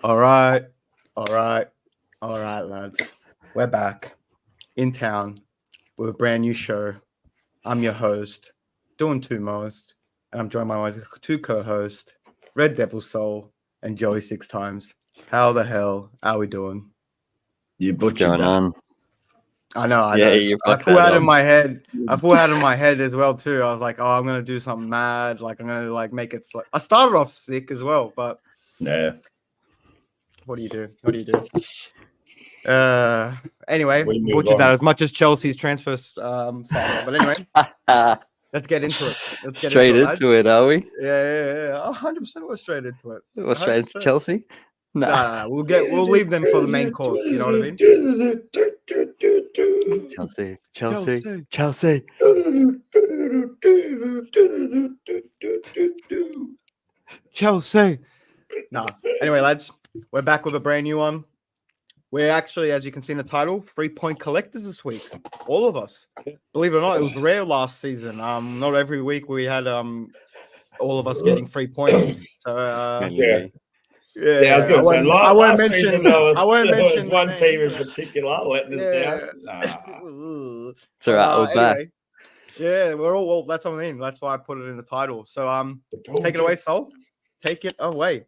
All right, lads. We're back in town with a brand new show. I'm your host, doing two most, and I'm joined by my two co-hosts, Red Devil Soul and Joey Six Times. How the hell are we doing? You What's butchered going that. on? I know. You I fucked flew that out in up. my head. I flew out in my head as well too. I was like, oh, I'm gonna do something mad. Like I'm gonna make it. I started off sick as well, but Yeah. what do you do? Anyway, We move butchered that on. as much as Chelsea's transfer saga. But anyway, let's get into it. Straight into it, are we? Yeah. 100% we're straight into it. We're straight into 100%. Chelsea? Nah, we'll leave them for the main course. You know what I mean? Chelsea. Chelsea. Nah. Anyway, lads, we're back with a brand new one. We're actually, as you can see in the title, 3-point collectors this week. All of us. Believe it or not, it was rare last season. Not every week we had all of us getting 3 points. So Yeah. yeah, I was going to say, I won't last mention. season, there I won't mention was one the team in names. particular letting us down. Nah. It's all right, we're back. Anyway, yeah, we're all. Well, that's what I mean. That's why I put it in the title. So take it away, Sol. Take it away.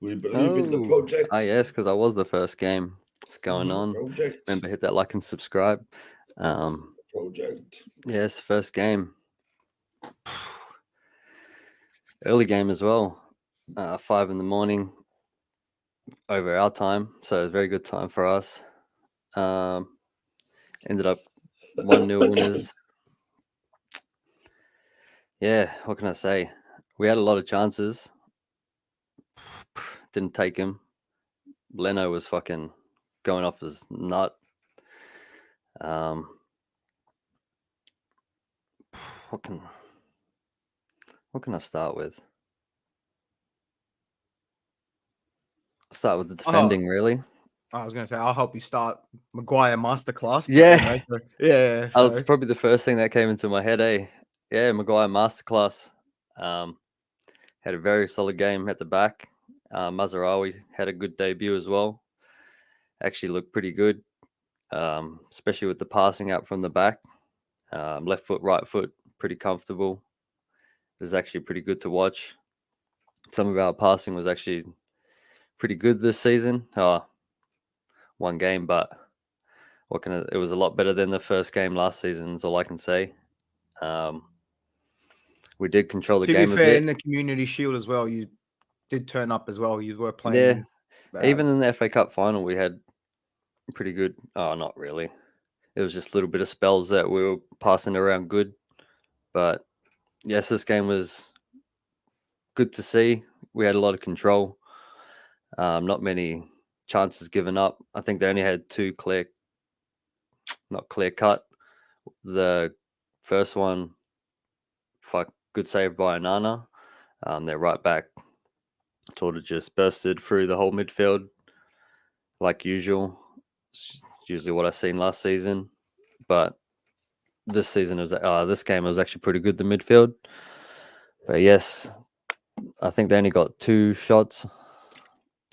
We believe in the project. Yes, because I was the first game. What's going on? Project. Remember, hit that like and subscribe. Project. Yes, first game. Early game as well. 5 a.m. over our time, so a very good time for us. Ended up 1-0 winners. Yeah, what can I say? We had a lot of chances. Didn't take him. Leno was fucking going off his nut. What can I start with? Start with the defending, really. I was going to say, I'll help you start Maguire Masterclass. Yeah. Yeah. That was probably the first thing that came into my head, eh? Yeah, Maguire Masterclass. Had a very solid game at the back. Mazraoui had a good debut as well. Actually looked pretty good, especially with the passing out from the back. Left foot, right foot, pretty comfortable. It was actually pretty good to watch. Some of our passing was actually pretty good this season. One game, but it was a lot better than the first game last season, is all I can say. We did control the game a bit. In the Community Shield as well, you did turn up as well. You were playing. Yeah, even in the FA Cup final, we had pretty good. Oh, not really. It was just a little bit of spells that we were passing around good. But yes, this game was good to see. We had a lot of control. Not many chances given up. I think they only had two not clear cut. The first one, good save by Onana. Their right back sort of just bursted through the whole midfield like usual. It's usually what I seen last season, but this game was actually pretty good, the midfield. But yes, I think they only got 2 shots,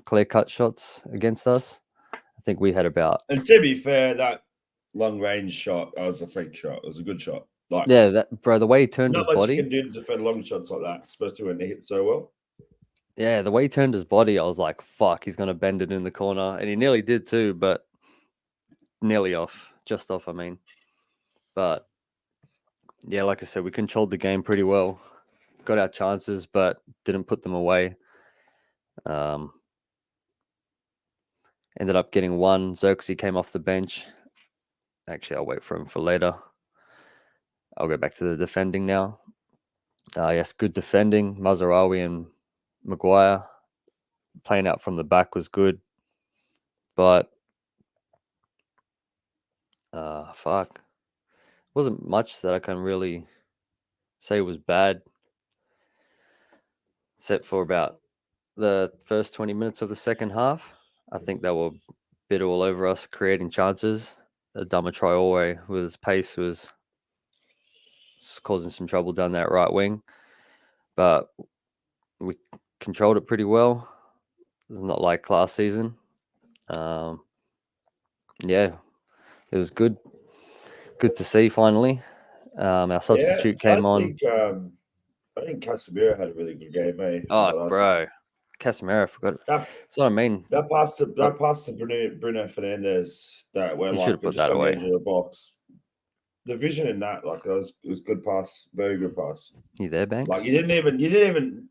clear-cut shots against us. I think we had about... And to be fair, that long-range shot, that was a fake shot. It was a good shot. The way he turned his body... Not much you can do to defend long shots like that, especially when they hit so well. Yeah, the way he turned his body, I was like, fuck, he's going to bend it in the corner. And he nearly did too, but nearly off. Just off, I mean. But, yeah, like I said, we controlled the game pretty well. Got our chances, but didn't put them away. Ended up getting one. Xerxes came off the bench. Actually, I'll wait for him for later. I'll go back to the defending now. Yes, good defending. Mazraoui and Maguire playing out from the back was good. But, wasn't much that I can really say was bad. Except for about the first 20 minutes of the second half. I think they were a bit all over us, creating chances. Adama Traore with his pace was causing some trouble down that right wing. But we controlled it pretty well. It's not like last season. Yeah, it was good. Good to see finally. Our substitute came on. I think Casemiro had a really good game, eh? Oh, bro, Casemiro forgot. That, That's what I mean. that pass to Bruno Fernandes that went He should have put that on the away. edge of the box. The vision in that, like, it was good pass, very good pass. You there, Banks? Like, you didn't even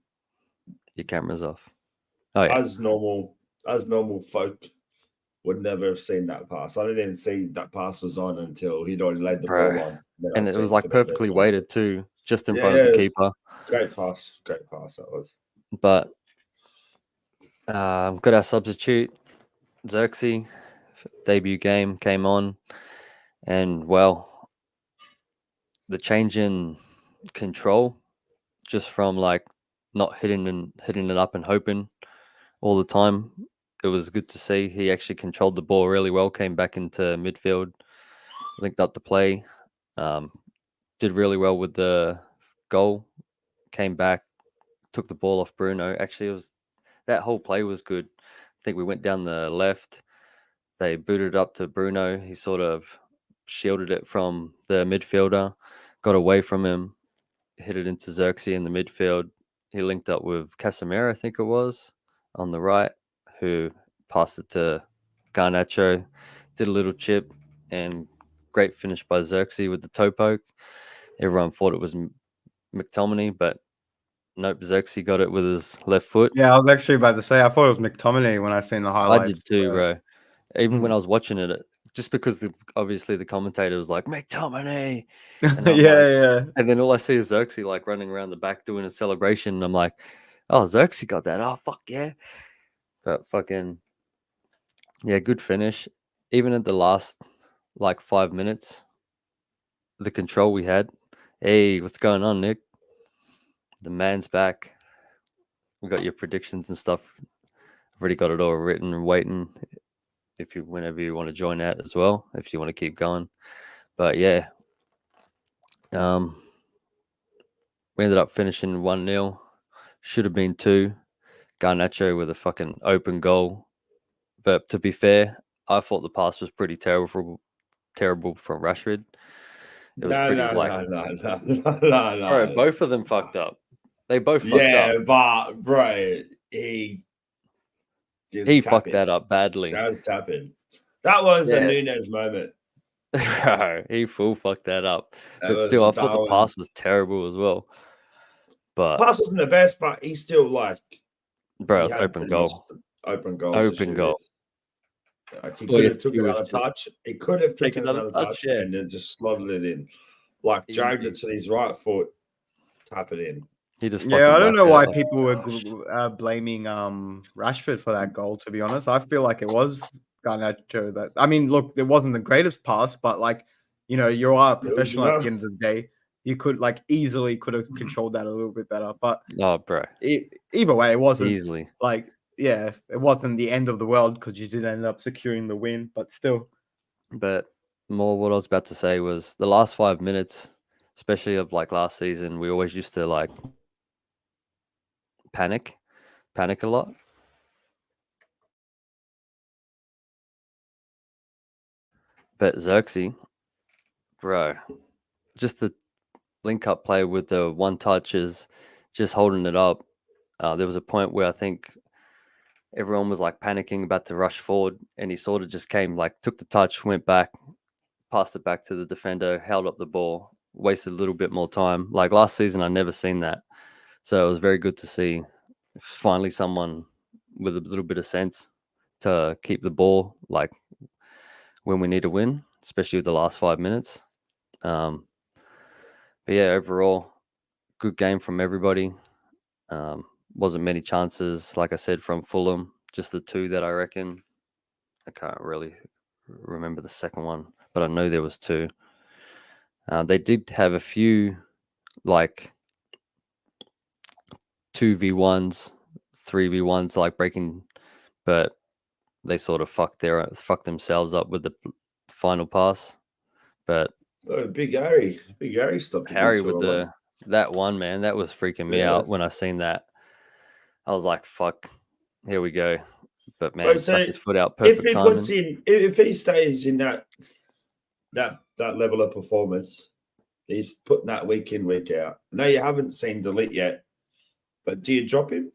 Your camera's off. Oh yeah. as normal folk would never have seen that pass. I didn't even see that pass was on until he'd already laid the Bro. ball on. And it was like perfectly weighted too, just in front of it the was keeper. Great pass that was. But got our substitute, Xerxes, debut game came on, and well, the change in control, just from like not hitting it up and hoping all the time, it was good to see. He actually controlled the ball really well, came back into midfield, linked up the play, did really well with the goal, came back, took the ball off Bruno. Actually, it was that whole play was good. I think we went down the left. They booted up to Bruno. He sort of shielded it from the midfielder, got away from him, hit it into Xerxes in the midfield. He linked up with Casemiro, I think it was, on the right, who passed it to Garnacho, did a little chip, and great finish by Xerxes with the toe poke. Everyone thought it was McTominay, but nope, Xerxes got it with his left foot. Yeah, I was actually about to say, I thought it was McTominay when I seen the highlights. I did too, bro. Even when I was watching it, just because obviously the commentator was like, McTominay. Yeah. And then all I see is Xerxes like running around the back doing a celebration. And I'm like, oh, Xerxes got that. Oh, fuck yeah. But fucking, yeah, good finish. Even at the last like 5 minutes, the control we had. Hey, what's going on, Nick? The man's back. We got your predictions and stuff. I've already got it all written and waiting. Whenever you want to join that as well, if you want to keep going. But yeah, we ended up finishing 1-0. Should have been 2. Garnacho with a fucking open goal. But to be fair, I thought the pass was pretty terrible from Rashford. It was pretty No. Bro, both of them fucked up. They both fucked up. Yeah, but bro, he fucked that up badly. That was tapping. That was a Nunes moment. He full fucked that up. But still, I thought the pass was terrible as well. But pass wasn't the best, but he's still like, bro, it's open goal. Open goal. Open goal. Like, he could have took another touch. He could have taken another touch and then just slotted it in. Like, dragged it to his right foot, tap it in. He just I don't know why people were blaming Rashford for that goal, to be honest. I feel like it was Garnacho that. I mean, look, it wasn't the greatest pass, but like, you are a professional at the end of the day. You could easily could have controlled that a little bit better. But bro, either way, it wasn't easily. Like, yeah, it wasn't the end of the world because you did end up securing the win, but still. But more what I was about to say was the last 5 minutes, especially of like last season, we always used to like panic a lot. But Xerxes, bro, just the link up play with the one touches, just holding it up. There was a point where I think everyone was like panicking about to rush forward, and he sort of just came, like, took the touch, went back, passed it back to the defender, held up the ball, wasted a little bit more time. Like last season, I never seen that. So it was very good to see finally someone with a little bit of sense to keep the ball, like when we need to win, especially with the last 5 minutes. But yeah, overall, good game from everybody. Wasn't many chances, like I said, from Fulham, just the 2 that I reckon. I can't really remember the second one, but I know there was 2. They did have a few like 2v1s, 3v1s, like breaking, but they sort of fucked themselves up with the final pass. But Big Harry stopped. Harry with that one, man, that was freaking me out when I seen that. I was like, fuck. here we go. But man, But stuck his foot out if perfect he timing. puts in, if he stays in that level of performance, he's putting that week in, week out. No, you haven't seen Delete yet, but do you drop him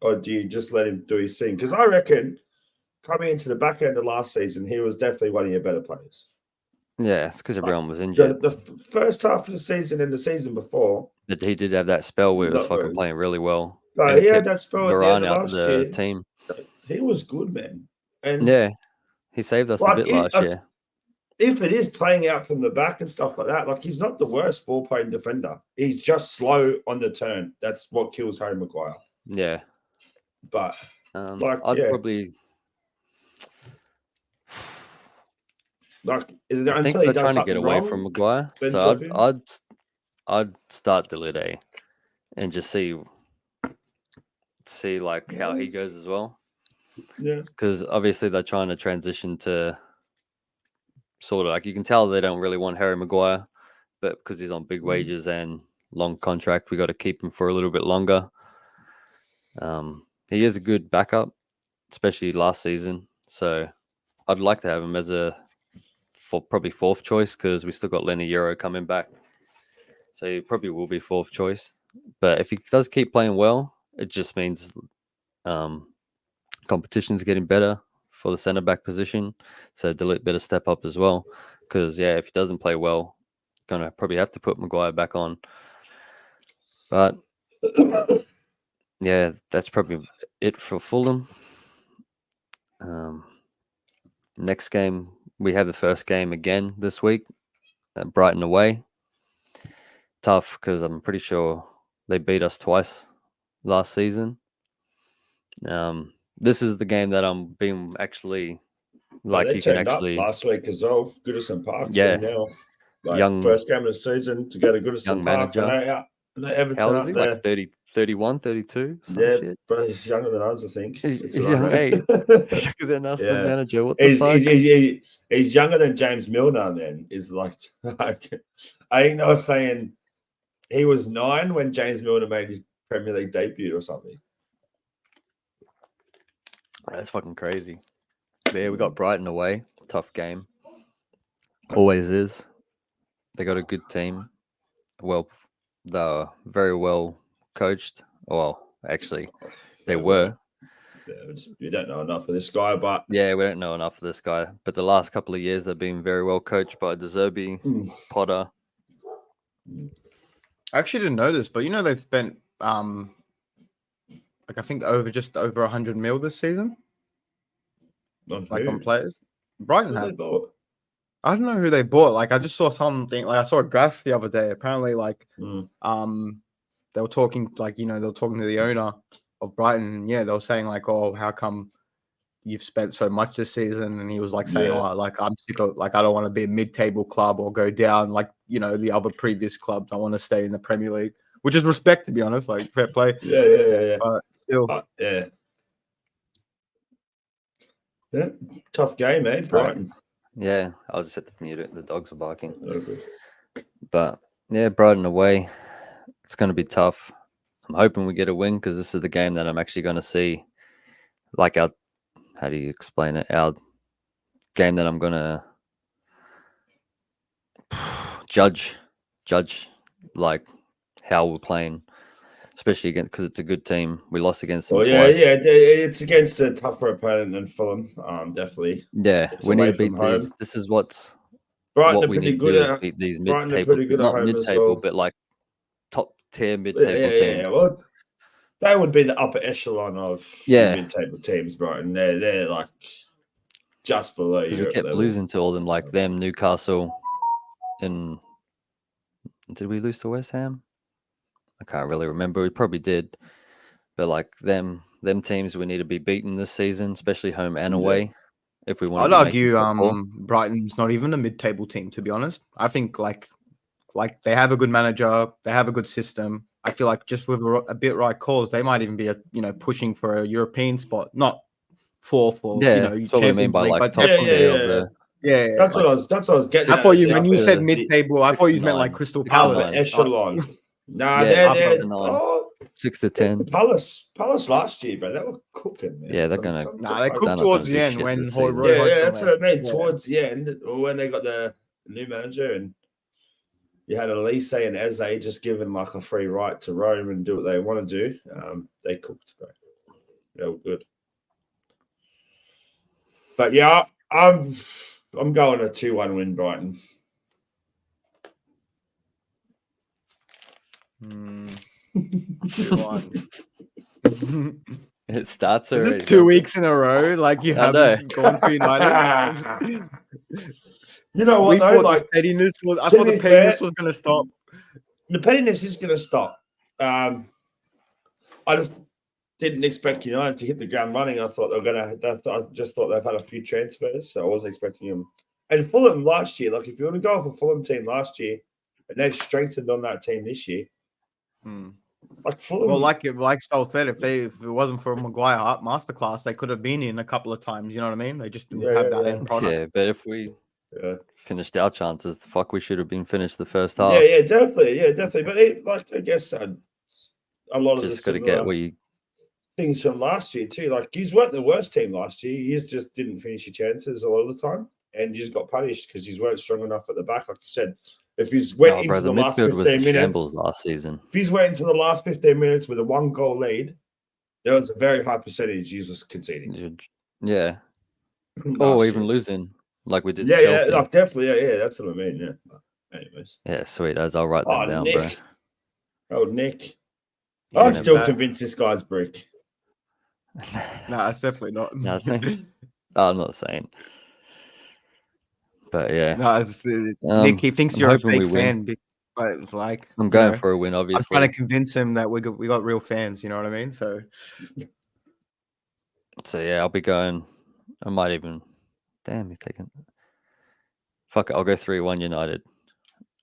or do you just let him do his thing? Because I reckon coming into the back end of last season, he was definitely one of your better players. Yeah, it's because everyone was injured. The first half of the season and the season before, But he did have that spell where he was Not fucking very. playing really well. but And he had kept that spell at the Varane end of out of last the year. team. He was good, man. And Yeah, he saved us a Like, bit it- last year. if it is playing out from the back and stuff like that, like he's not the worst ball playing defender. He's just slow on the turn. That's what kills Harry Maguire. Yeah. But I'd probably. is it I think until he they're does trying to something get away wrong, from Maguire, then so drop him? I'd start Delete and just see like how he goes as well. Yeah. Because obviously they're trying to transition to sort of like, you can tell they don't really want Harry Maguire, but because he's on big wages and long contract, we got to keep him for a little bit longer. He is a good backup, especially last season. So I'd like to have him as probably fourth choice, because we still got Lenny Euro coming back. So he probably will be fourth choice. But if he does keep playing well, it just means competition's getting better for the centre back position. So Delete better step up as well. Because, yeah, if he doesn't play well, gonna probably have to put Maguire back on. But yeah, that's probably it for Fulham. Next game, we have the first game again this week at Brighton away. Tough, because I'm pretty sure they beat us twice last season. This is the game that I'm being actually like, they you can turned actually up last week as well. Goodison Park. Yeah. Now, like Young- first game of the season to go to Goodison young Park. manager. And Everton how old up is he? there. Like 30, 31, 32? Some Yeah, shit. but he's younger than us, I think. He's That's what I young, know. hey. Younger than us, the Yeah. manager. What the fuck? He's younger than James Milner, man. Is like I think they were saying he was 9 when James Milner made his Premier League debut or something. That's fucking crazy. There, we got Brighton away. Tough game. Always is. They got a good team. Well, they're very well coached. Well, actually, they were. Yeah, we don't know enough of this guy, but Yeah, we don't know enough of this guy. But the last couple of years, they've been very well coached by De Zerbi, Potter. I actually didn't know this, but you know they've spent like I think just over 100 mil this season, on on players. Brighton who they have. bought? I don't know who they bought. Like I just saw something. Like I saw a graph the other day. Apparently, like they were talking they were talking to the owner of Brighton. And yeah, they were saying like, oh, how come you've spent so much this season? And he was like saying, oh, like I'm sick of, like I don't want to be a mid-table club or go down like the other previous clubs. I want to stay in the Premier League, which is respect, to be honest. Like fair play. Yeah. But still, Yeah. Tough game, eh? Brighton. Yeah, I was just at the mute it. The dogs were barking. Okay. But yeah, Brighton away. It's going to be tough. I'm hoping we get a win, because this is the game that I'm actually going to see. Like how do you explain it? Our game that I'm going to judge like how we're playing, especially against, because it's a good team. We lost against them twice. Yeah, it's against a tougher opponent than Fulham. Definitely. Yeah, It's we need away to beat from home. these. This is what Brighton are we pretty need to good do is at. beat these Brighton are mid-table, pretty good at not home as mid-table, well. but like top tier mid-table teams. Yeah. Well, they would be the upper echelon of Yeah. mid-table teams, Brighton. They're like just below Because we Europe kept level. losing to all them, like them, Newcastle, and did we lose to West Ham? I can't really remember. We probably did, but like them teams, we need to be beaten this season, especially home and away. If we want I'd to make argue the top four. Brighton's not even a mid-table team, to be honest. I think like they have a good manager, they have a good system. I feel like just with a bit right calls, they might even be pushing for a European spot, not fourth or That's what we mean Champions by League, like but top definitely. tier of the. Yeah, That's what I was getting. I at. thought you when you to said mid-table, I thought you meant like 69. Crystal 69. Palace. Echelon. Nah, Yeah, they're 69. 6-10. Palace last year, bro. They were cooking, man. Yeah, they're gonna- Nah, they They're cooked not towards gonna the do end shit when this Roy season. Yeah, Hodgson that's what I mean. left. Towards the end, or when they got the new manager, and you had Elise and Eze just given like a free right to roam and do what they want to do. They cooked, bro. They were good. But yeah, I'm going a 2-1 win, Brighton. Hmm. 2-1. It starts Is already. it 2 weeks in a row? Like you I know. haven't gone for United? You know what? We though? thought Like, this pettiness was. I to thought the be pettiness fair- was going to stop. the pettiness is going to stop. I just didn't expect United to hit the ground running. I thought they were going to. I just thought they've had a few transfers, so I wasn't expecting them. And Fulham last year, like if you want to go off a Fulham team last year, and they've strengthened on that team this year, like Fulham. Well, like Stoll said, if it wasn't for Maguire masterclass, they could have been in a couple of times. You know what I mean? They just didn't have that end product. Yeah, but if we finished our chances, the fuck we should have been finished the first half. Yeah, definitely. But I guess a lot of Just the got to get where you. things from last year too. Like you weren't the worst team last year. You just didn't finish your chances a lot of the time, and you just got punished because you weren't strong enough at the back, like you said. If you went into the last midfield 15 was a minutes, shambles last season. if you went into the last 15 minutes with a 1-goal lead, there was a very high percentage you was conceding. Yeah, last or even year. losing like we did. Yeah, to Chelsea. like definitely, yeah. That's what I mean. Yeah. Anyways, Yeah, sweet as I'll write them down, Nick. bro. Oh, Nick. Yeah, I'm still that- convinced this guy's brick. No, it's definitely not. No, his name's. I'm not saying. But yeah, No, it's, Nick. He thinks I'm you're a hoping we fake win. fan, but like I'm going for a win, I'm obviously. trying to convince him that we got real fans. You know what I mean? So Yeah, I'll be going. I might even. Damn, he's taking. Fuck it, I'll go 3-1 United.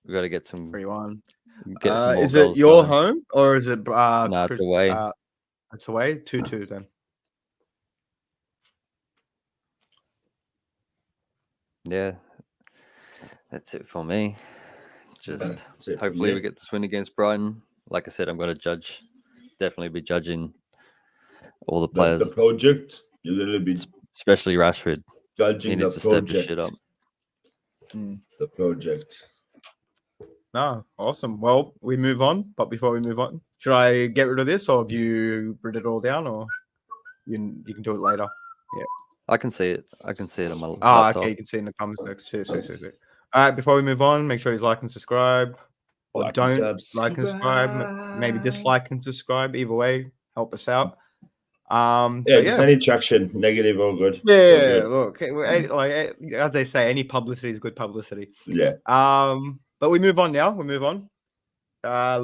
We got to get some. 3-1. Get some more Is it goals your going. home or is it? No, it's away. It's away. 2-2 then. Yeah, that's it for me. Just That's it from hopefully you. we get this win against Brighton. Like I said, I'm going to judge. Definitely be judging all the players, The project. You're going to be especially Rashford. He judging the needs to step his shit project. up. The project. No, awesome. Well, we move on, but before we move on, should I get rid of this, or have you written it all down, or you can do it later? I can see it. I can see it on my Ah, laptop. okay, you can see in the comments section. Sweet. All right, before we move on, make sure you like and subscribe, or Like and don't like and subscribe. Maybe dislike and subscribe. Either way, help us out. Yeah, But just any traction, negative or good. It's all yeah. good. Look, like as they say, any publicity is good publicity. Yeah. But we move on now. We move on.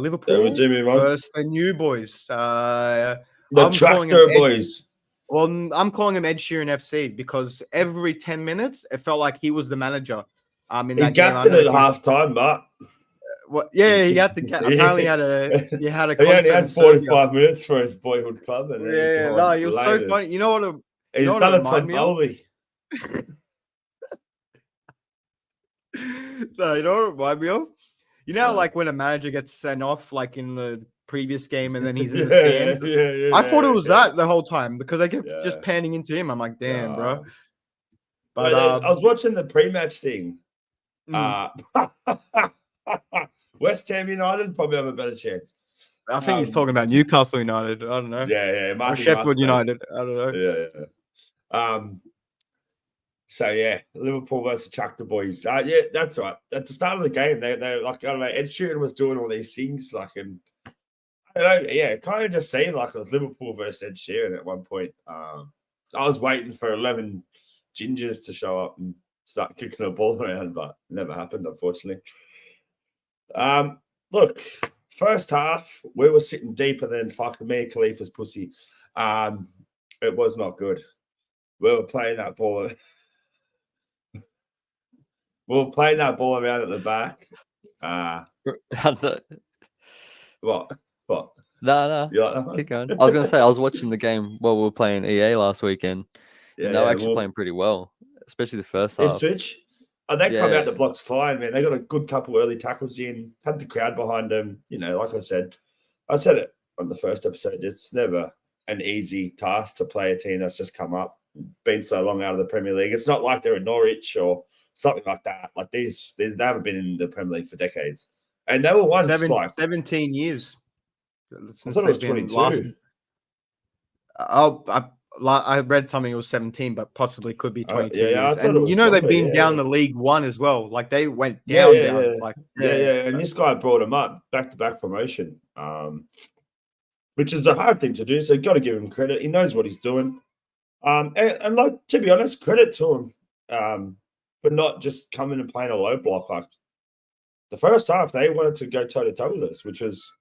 Liverpool Jimmy, versus the new boys. the I'm calling tractor him Ed- boys. Well, I'm calling him Ed Sheeran FC because every 10 minutes it felt like he was the manager. In He that game. gapped it at half time, but Yeah, he had to. Apparently, he had a. he only concert in had Serbia. 45 minutes for his boyhood club. And Yeah, no, he was so funny. You know what? He's know what done it a remind me of? Tomboli. No, you know what it remind me of? You know, how, like when a manager gets sent off, like in the previous game, and then he's in the stands. Yeah, I thought it was that the whole time because they kept Yeah. just panning into him. I'm like, damn, bro. But I was watching the pre-match thing. West Ham United probably have a better chance. I think he's talking about Newcastle United. I don't know. Yeah. Or Sheffield United. I don't know. Yeah. So yeah, Liverpool versus Tractor Boys. Yeah, that's right. At the start of the game, they like, I don't know, Ed Sheeran was doing all these things, like, and I don't know, yeah, it kind of just seemed like it was Liverpool versus Ed Sheeran at one point. I was waiting for 11 gingers to show up and start kicking a ball around, but it never happened, unfortunately. Look, first half, we were sitting deeper than fucking Mia Khalifa's pussy. It was not good. We were playing that ball. We'll play that ball around at the back. What? No. You like that one? Keep going. I was going to say, I was watching the game while we were playing EA last weekend. And they were actually playing pretty well, especially the first half. Ipswich. They come out the blocks flying, man. They got a good couple early tackles in, had the crowd behind them. You know, like I said it on the first episode, it's never an easy task to play a team that's just come up, been so long out of the Premier League. It's not like they're at Norwich or something like that. Like they haven't been in the Premier League for decades, and they were once 17 years. I thought it was 22. I read something. It was 17, but possibly could be 22 yeah, I years. thought it And was they've longer, been down yeah. the League One as well. Like they went down. Like yeah. And this guy brought him up back-to-back promotion, which is a hard thing to do. So you got to give him credit. He knows what he's doing. And like, to be honest, credit to him for not just coming and playing a low block. Like the first half, they wanted to go toe-to-toe with us, which was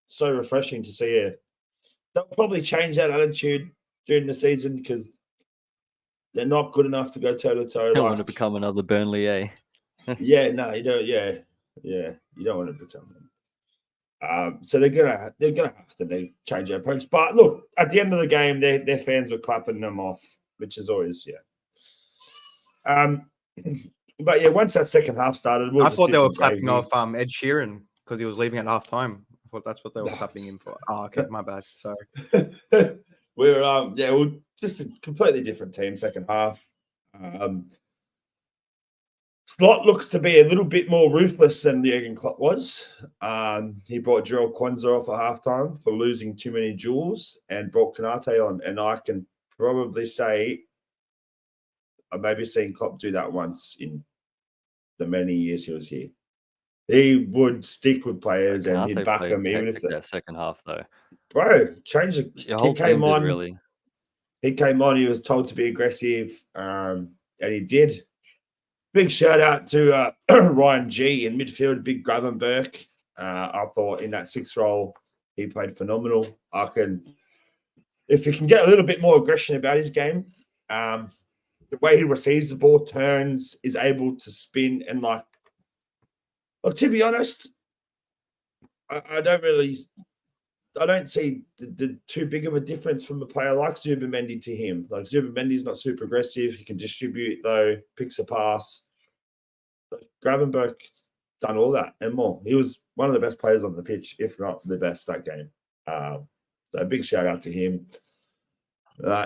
so refreshing to see. They'll probably change that attitude during the season because they're not good enough to go toe-to-toe. Don't want to become another Burnley, eh? Yeah, no, you don't. Yeah, you don't want to become them. So they're gonna have to change their approach. But look, at the end of the game, their fans were clapping them off, which is always But yeah, once that second half started, I thought they were clapping off Ed Sheeran because he was leaving at half time. I thought that's what they were clapping him for. Oh, okay, my bad. Sorry. we're just a completely different team second half. Slot looks to be a little bit more ruthless than Jurgen Klopp was. He brought Gerald Kwanzaa off at halftime for losing too many duels and brought Konate on. And I can probably say I've maybe seen Klopp do that once in the many years he was here. He would stick with players and he'd back them even if that second half though. Bro, change the he came on. Really. He came on. He was told to be aggressive, and he did. Big shout out to Ryan G in midfield. Big Gravenberch. I thought in that sixth role he played phenomenal. If he can get a little bit more aggression about his game, the way he receives the ball, turns, is able to spin and like. Look, to be honest, I don't see the too big of a difference from a player like Zubimendi to him. Like Zubimendi's not super aggressive. He can distribute though, picks a pass. Gravenberch done all that and more. He was one of the best players on the pitch, if not the best that game. So a big shout out to him.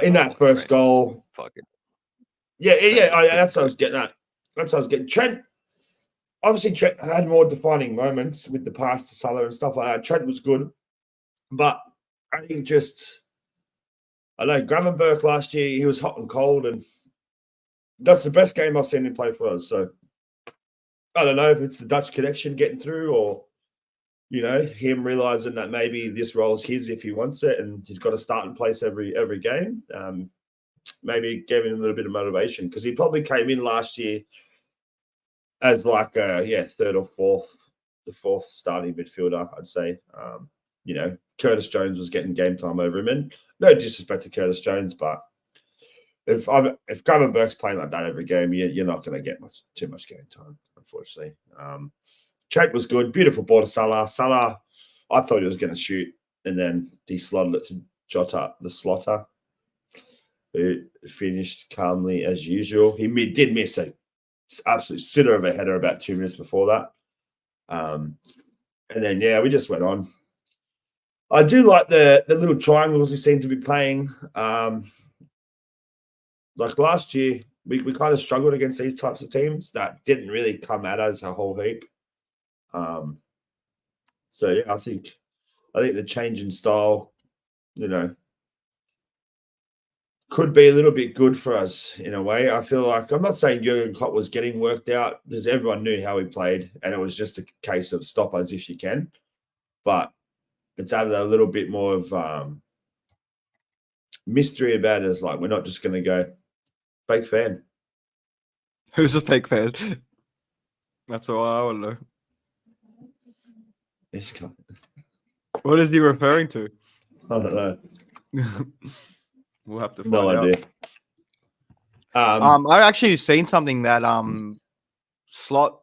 In that first goal. Fuck it. Yeah. That's what I was getting at. That's what I was getting. Trent had more defining moments with the pass to Salah and stuff like that. Trent was good. But I think Gravenberch last year, he was hot and cold, and that's the best game I've seen him play for us. So I don't know if it's the Dutch connection getting through or, him realizing that maybe this role's his if he wants it and he's got to start in place every game. Maybe gave him a little bit of motivation because he probably came in last year as like third or fourth starting midfielder, I'd say. Curtis Jones was getting game time over him, and no disrespect to Curtis Jones, but if Gravenberch's playing like that every game, you're not going to get too much game time, unfortunately. Trent was good, beautiful ball to Salah. Salah, I thought he was going to shoot, and then he slotted it to Jota, the Slotter, who finished calmly as usual. He did miss a absolute sitter of a header about 2 minutes before that. And then, we just went on. I do like the little triangles we seem to be playing. Like last year, we kind of struggled against these types of teams that didn't really come at us a whole heap. I think the change in style, could be a little bit good for us in a way. I feel like I'm not saying Jurgen Klopp was getting worked out because everyone knew how he played, and it was just a case of stop us if you can. But it's added a little bit more of mystery about it. It's like we're not just going to go fake fan. Who's a fake fan? That's all I want to know. This guy. What is he referring to? I don't know. We'll have to find out. No idea. I actually seen something that Slot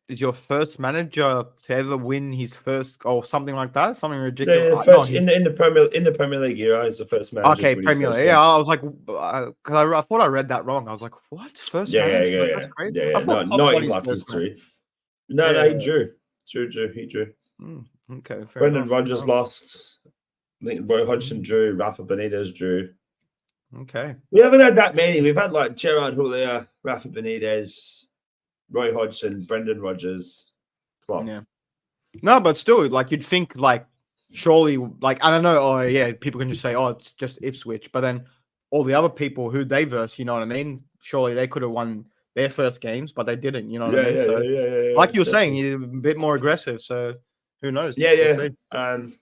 is your first manager to ever win his first or something like that. Something ridiculous. First, in the Premier League era, is the first manager. Okay, Premier League. Yeah, I was like, because I thought I read that wrong. I was like, what? First manager? Yeah. That's crazy. Yeah. Not in like history. No, he drew. He drew. Okay. Brendan Rodgers lost. I think Roy Hodgson drew, Rafa Benitez drew. Okay. We haven't had that many. We've had like Gerard Houllier, Rafa Benitez, Roy Hodgson, Brendan Rodgers, Klopp. Yeah. No, but still, like you'd think, like surely, like I don't know. Oh yeah, people can just say, oh, it's just Ipswich, but then all the other people who they verse, you know what I mean? Surely they could have won their first games, but they didn't. You know what I mean? So, like you were saying, you're a bit more aggressive. So, who knows? Yeah, We'll yeah. see.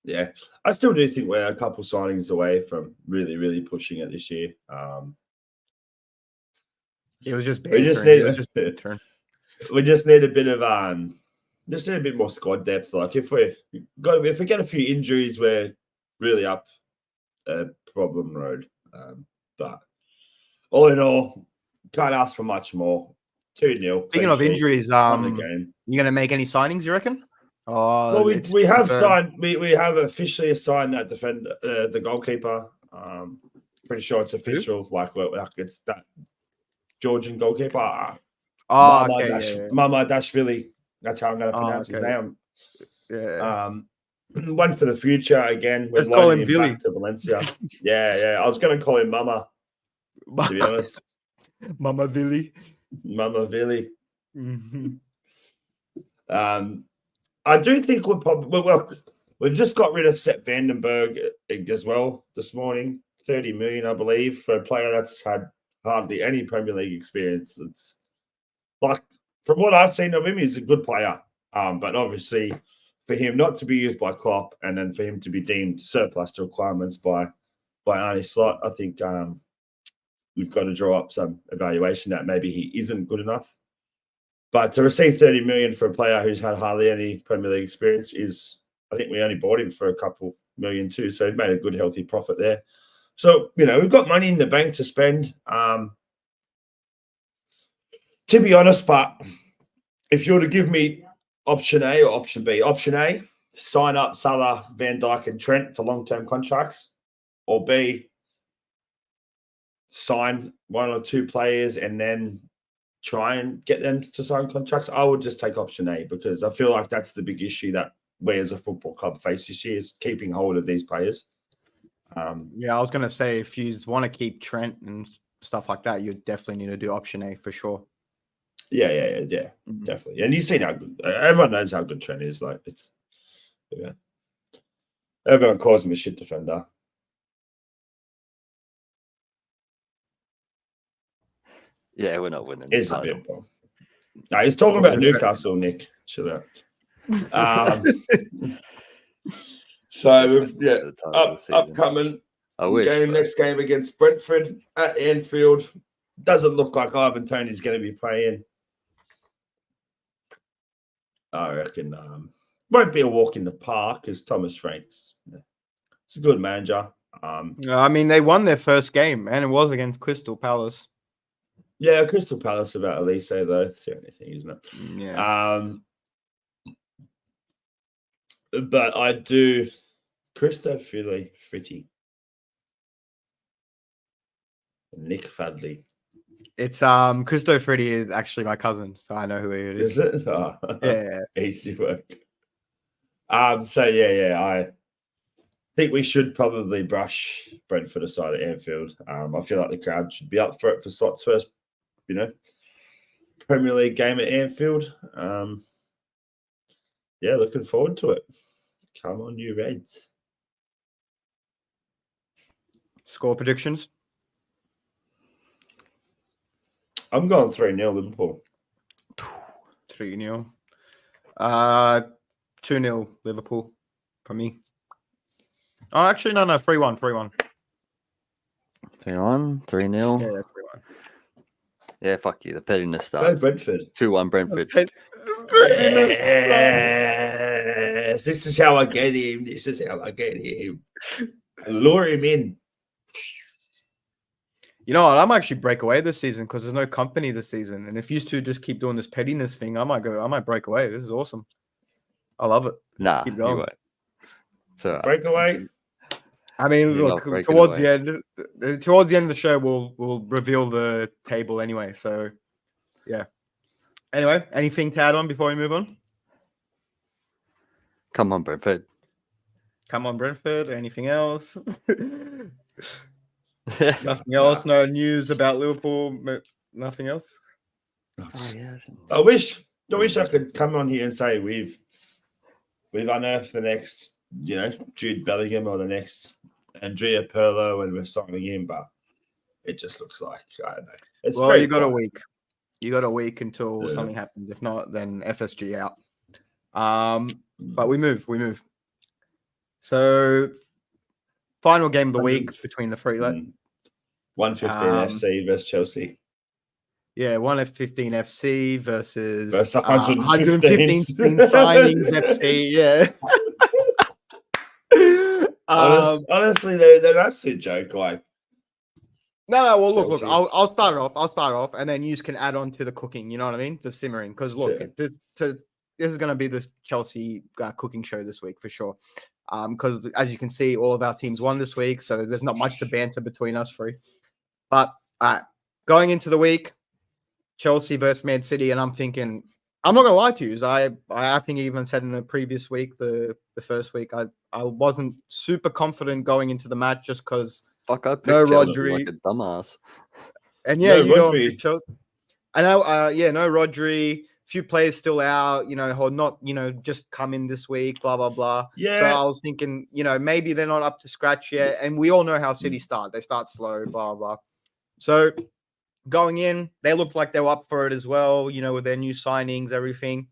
Yeah, I still do think we're a couple signings away from really, really pushing it this year. It was just We just bantering. need It was just bantering. we just need a bit of just need a bit more squad depth. Like if we get a few injuries, we're really up a problem road. But all in all, can't ask for much more. 2-0. Speaking of injuries, won the game. you gonna make any signings? You reckon? Oh, Well, it's we have confirmed. signed. We have officially assigned that defender, the goalkeeper. Pretty sure it's official. Like it's that Georgian goalkeeper. Oh, okay, yeah. Mama Dashvili. That's how I'm going to Oh, pronounce his okay. name. Yeah. One for the future again. We're Let's call loaning him him Villy. back to Valencia. Yeah. I was going to call him Mama, to be honest. Mama Villy. Mama Villy. Mm-hmm. I do think we're probably we've just got rid of Sepp Vandenberg as well this morning. 30 million, I believe, for a player that's had hardly any Premier League experience. It's like from what I've seen of him, he's a good player. But obviously, for him not to be used by Klopp and then for him to be deemed surplus to requirements by Arne Slot, I think we've got to draw up some evaluation that maybe he isn't good enough. But to receive 30 million for a player who's had hardly any Premier League experience is, I think we only bought him for a couple million too. So he made a good, healthy profit there. So, we've got money in the bank to spend. To be honest, but if you were to give me option A or option B, option A, sign up Salah, Van Dijk and Trent to long-term contracts, or B, sign one or two players and then try and get them to sign contracts, I would just take option A because I feel like that's the big issue that we as a football club face this year is keeping hold of these players. Yeah, I was going to say if you want to keep Trent and stuff like that, you definitely need to do option A for sure. Yeah, definitely. And you've seen how good everyone knows how good Trent is. Like everyone calls him a shit defender. Yeah, we're not winning. It's a bit bomb. No, he's talking about Newcastle, Nick. Chill out. So we've upcoming next game against Brentford at Anfield. Doesn't look like Ivan Toney's going to be playing. I reckon won't be a walk in the park as Thomas Franks. It's a good manager. I mean, they won their first game and it was against Crystal Palace. Yeah, Crystal Palace about Elise though. It's the only thing, isn't it? Yeah. But I do Christo Fritty. Nick Fadley. It's Christo Freddy is actually my cousin, so I know who it is. Is it? Oh, yeah. Easy work. So I think we should probably brush Brentford aside at Anfield. I feel like the crowd should be up for it for Slot's first, Premier League game at Anfield. Looking forward to it. Come on, you Reds. Score predictions? I'm going 3-0 Liverpool. 3-0. 2-0 Liverpool for me. Oh, actually, no, 3-1. 3-1, 3-0. Yeah, 3-1. Yeah, fuck you. The pettiness starts. Go Brentford. 2-1 Brentford. Yes, this is how I get him. Lure him in. You know what? I might actually break away this season because there's no company this season. And if you two just keep doing this pettiness thing, I might break away. This is awesome. I love it. Nah, keep going. You won't. So breakaway. I mean, look, towards the end of the show, we'll reveal the table anyway. So, yeah. Anyway, anything to add on before we move on? Come on, Brentford. Come on, Brentford. Anything else? Nothing else. No news about Liverpool. Nothing else. Oh, yeah. I wish I could come on here and say we've unearthed the next, Jude Bellingham or the next Andrea Pirlo, and we're signing him, but it just looks like I don't know. It's Well, very you got a quiet. week. You got a week until Yeah. something happens. If not, then FSG out. But we move. So, final game of the week between the three. 115 FC versus Chelsea. Yeah, 1F15 FC versus 115 signings FC. Yeah. Honestly, they're an absolute joke. Like, no. Well, look. Chelsea. I'll start off, and then you can add on to the cooking. You know what I mean? The simmering. Because look, Sure. this is going to be the Chelsea cooking show this week for sure. Because as you can see, all of our teams won this week, so there's not much to banter between us three. But going into the week, Chelsea versus Man City, and I'm thinking, I'm not gonna lie to you. I think I even said in the previous week, the first week, I wasn't super confident going into the match just because Fuck, I picked no Chelsea Rodri. like a dumbass. And yeah, No you go Rodri. on Chelsea. I know, no Rodri. Few players still out, or not, just come in this week, blah blah blah. Yeah. So I was thinking, maybe they're not up to scratch yet, and we all know how City start. They start slow, blah blah. So going in, they looked like they were up for it as well, with their new signings, everything,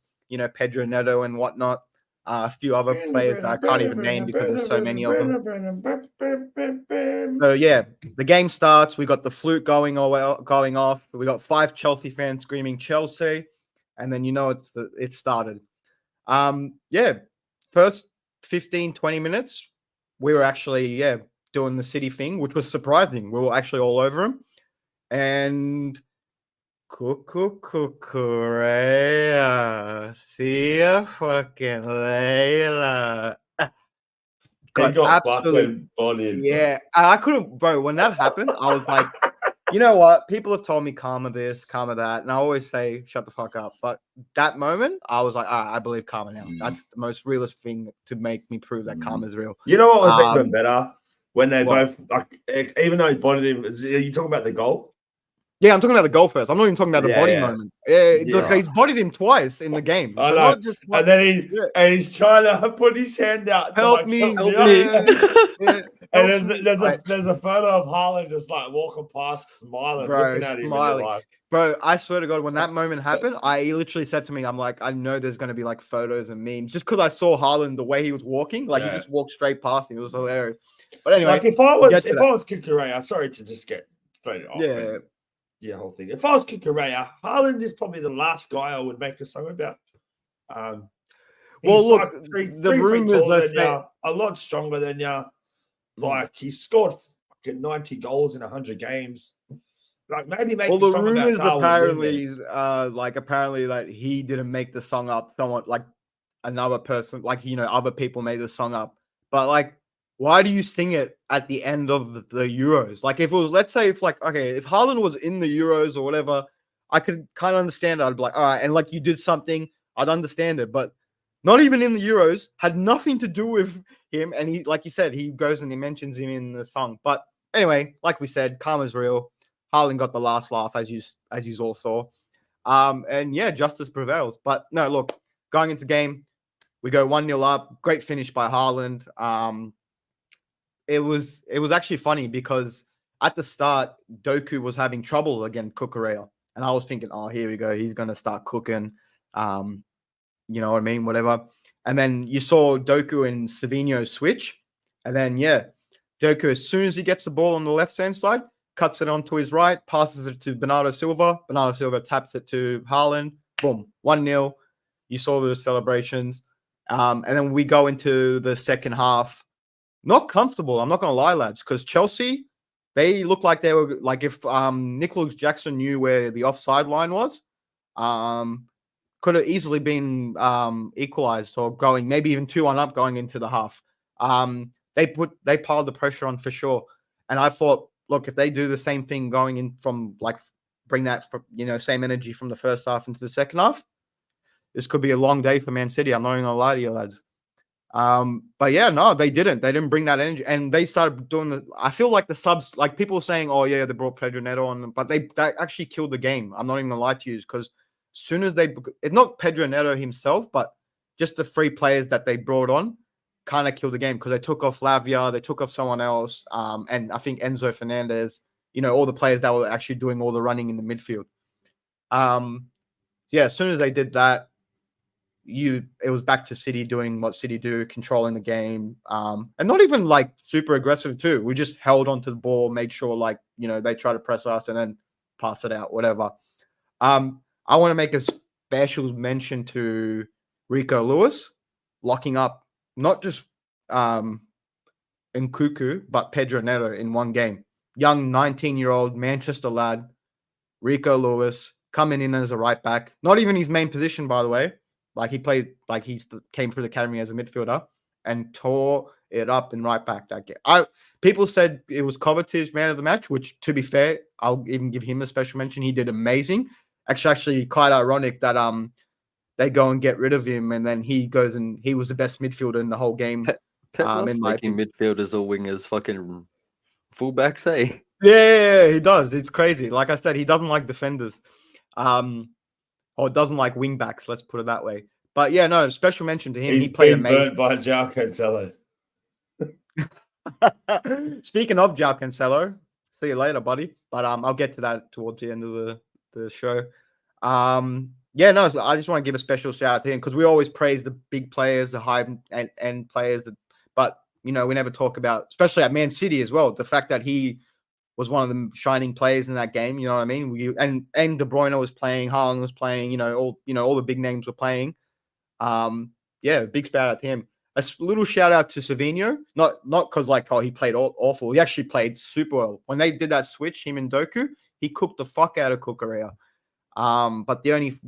Pedro Neto and whatnot. A few other players that I can't even name because there's so many of them. So yeah, the game starts. We got the flute going off. We got 5 Chelsea fans screaming Chelsea, and then it started. First 15, 20 minutes, we were actually doing the City thing, which was surprising. We were actually all over them. And Cucurella, see ya fucking later. Got fucking bodied. Yeah, I couldn't, bro. When that happened, I was like, you know what? People have told me karma this, karma that, and I always say shut the fuck up. But that moment, I was like, I believe karma now. That's the most realist thing to make me prove that karma is real. You know what was even better? When they what? both, even though he bodied him, are you talking about the goal? Yeah, I'm talking about the goal first. I'm not even talking about the body moment. Yeah, Yeah. He's bodied him twice in the game. I So know. not just And then he's trying to put his hand out. To help me. Help Yeah. And there's a photo of Haaland just like walking past, smiling, Bro, looking at him. smiling. Like, Bro, I swear to God, when that moment happened, I literally said to me, I'm like, I know there's going to be like photos and memes just because I saw Haaland the way he was walking. Like he just walked straight past him. It was hilarious. But anyway, like if I was Cucurella, sorry to just get thrown off. Yeah. Yeah, whole thing. If I was Cucurella, Haaland is probably the last guy I would make a song about. Well, look, like the rumors than you, a lot stronger than you. Like he scored fucking 90 goals in 100 games. Like maybe make. Well, the the song rumors about apparently, apparently that he didn't make the song up. Someone like another person, like other people made the song up. But like, why do you sing it at the end of the Euros? Like, if it was, let's say, if Haaland was in the Euros or whatever, I could kind of understand it. I'd be like, all right, and like you did something, I'd understand it. But not even in the Euros, had nothing to do with him. And he, like you said, he goes and he mentions him in the song. But anyway, like we said, karma's real. Haaland got the last laugh, as you all saw. And yeah, justice prevails. But no, look, going into game, we go 1-0 up. Great finish by Haaland. It was actually funny because at the start, Doku was having trouble against Cucurella. And I was thinking, oh, here we go. He's going to start cooking. You know what I mean? Whatever. And then you saw Doku and Savinho switch. And then, Doku, as soon as he gets the ball on the left-hand side, cuts it onto his right, passes it to Bernardo Silva. Bernardo Silva taps it to Haaland. Boom, 1-0. You saw those celebrations. And then we go into the second half. Not comfortable, I'm not going to lie, lads, because Chelsea, they look like they were, like if Nicholas Jackson knew where the offside line was, could have easily been equalized or going, maybe even 2-1 up going into the half. They piled the pressure on for sure. And I thought, look, if they do the same thing going in from bring that, same energy from the first half into the second half, this could be a long day for Man City. I'm not even going to lie to you, lads. But yeah, no, they didn't. They didn't bring that energy, and they started doing I feel like the subs, like people saying, "Oh yeah, they brought Pedro Neto on," but they actually killed the game. I'm not even gonna lie to you, because as soon as it's not Pedro Neto himself, but just the 3 players that they brought on, kind of killed the game, because they took off Lavia, they took off someone else, and I think Enzo Fernandez. All the players that were actually doing all the running in the midfield. Yeah, as soon as they did that, it was back to City doing what City do, controlling the game, and not even like super aggressive too. We just held onto the ball, made sure they try to press us and then pass it out, whatever. I want to make a special mention to Rico Lewis locking up not just Nkuku but Pedro Neto in one game. Young 19-year-old Manchester lad, Rico Lewis, coming in as a right back. Not even his main position, by the way. Like he came through the academy as a midfielder and tore it up in right back that game. People said it was Kovacic's man of the match, which, to be fair, I'll even give him a special mention. He did amazing. Actually quite ironic that they go and get rid of him, and then he goes and he was the best midfielder in the whole game. Pep loves making midfielders or wingers fucking fullbacks, eh? Yeah, he does. It's crazy. Like I said, he doesn't like defenders. Or doesn't like wing backs, let's put it that way. But yeah, no, special mention to him. He's he played been amazing. burnt by João Cancelo. Speaking of João Cancelo, see you later, buddy. But I'll get to that towards the end of the show. Yeah, no, I just want to give a special shout out to him, because we always praise the big players, the high end players, but we never talk about, especially at Man City as well, the fact that he was one of the shining players in that game. You know what I mean? And De Bruyne was playing, Haaland was playing. All the big names were playing. Yeah, big shout out to him. A little shout out to Savinho, not because he played awful. He actually played super well. When they did that switch, him and Doku, he cooked the fuck out of Cucurella. But the only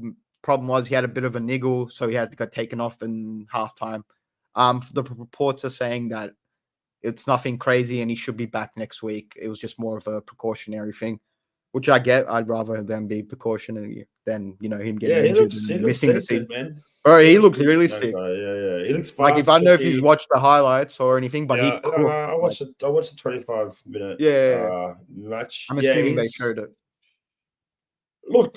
problem was he had a bit of a niggle, so he had to get taken off in halftime. The reports are saying that it's nothing crazy and he should be back next week. It was just more of a precautionary thing, which I get. I'd rather them be precautionary than him getting injured and missing the season, man. Bro, he looks really sick. Yeah. He looks fast. Like, if I don't know if you've watched the highlights or anything, but I watched the 25-minute match. I'm assuming they showed it. Look,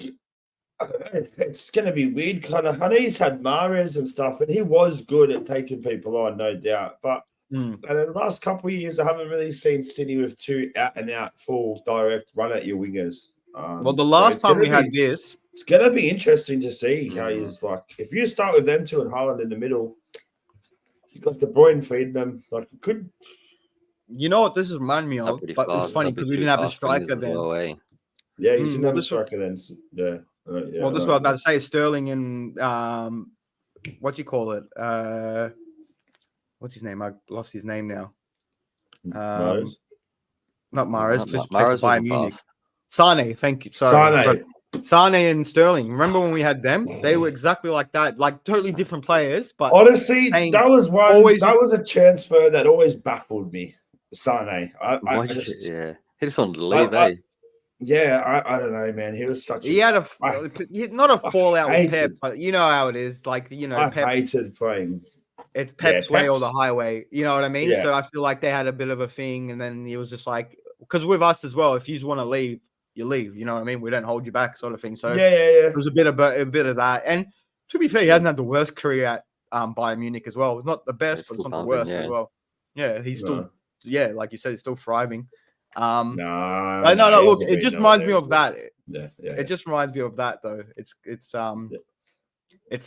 I don't know. It's going to be weird, kind of. I know he's had Mahrez and stuff, and he was good at taking people on, no doubt. But in the last couple of years, I haven't really seen City with 2 out-and-out full direct run at your wingers. Well, the last time we had this, it's going to be interesting to see how he's like. If you start with them 2 and Haaland in the middle, you got De Bruyne feeding them. Like, it could. You know what this is reminding me of? But it's funny because we didn't have the striker then. Yeah, you didn't have the striker then. Yeah. Well, this is what I was about to say. Sterling and what do you call it? What's his name? I lost his name now. Mahrez? Not Mahrez. Mahrez was Munich. Sane, thank you. Sorry. Sane and Sterling. Remember when we had them? They were exactly like that, like totally different players. But honestly, that was a transfer that always baffled me. Sane. He just wanted to leave, eh? Yeah, I don't know, man. He was such. He had not a fallout with Pep, but you know how it is. Like, I hated playing. It's Pep's way or the highway. You know what I mean? Yeah. So I feel like they had a bit of a thing, and then he was just like, because with us as well, if you just want to leave, you leave. You know what I mean? We don't hold you back, sort of thing. So it was a bit of that. And to be fair, he hasn't had the worst career at Bayern Munich as well. It's not the best, but it's not the worst as well. Yeah, he's still, like you said, he's still thriving. No. Look, it just reminds me of that. It just reminds me of that, though. It's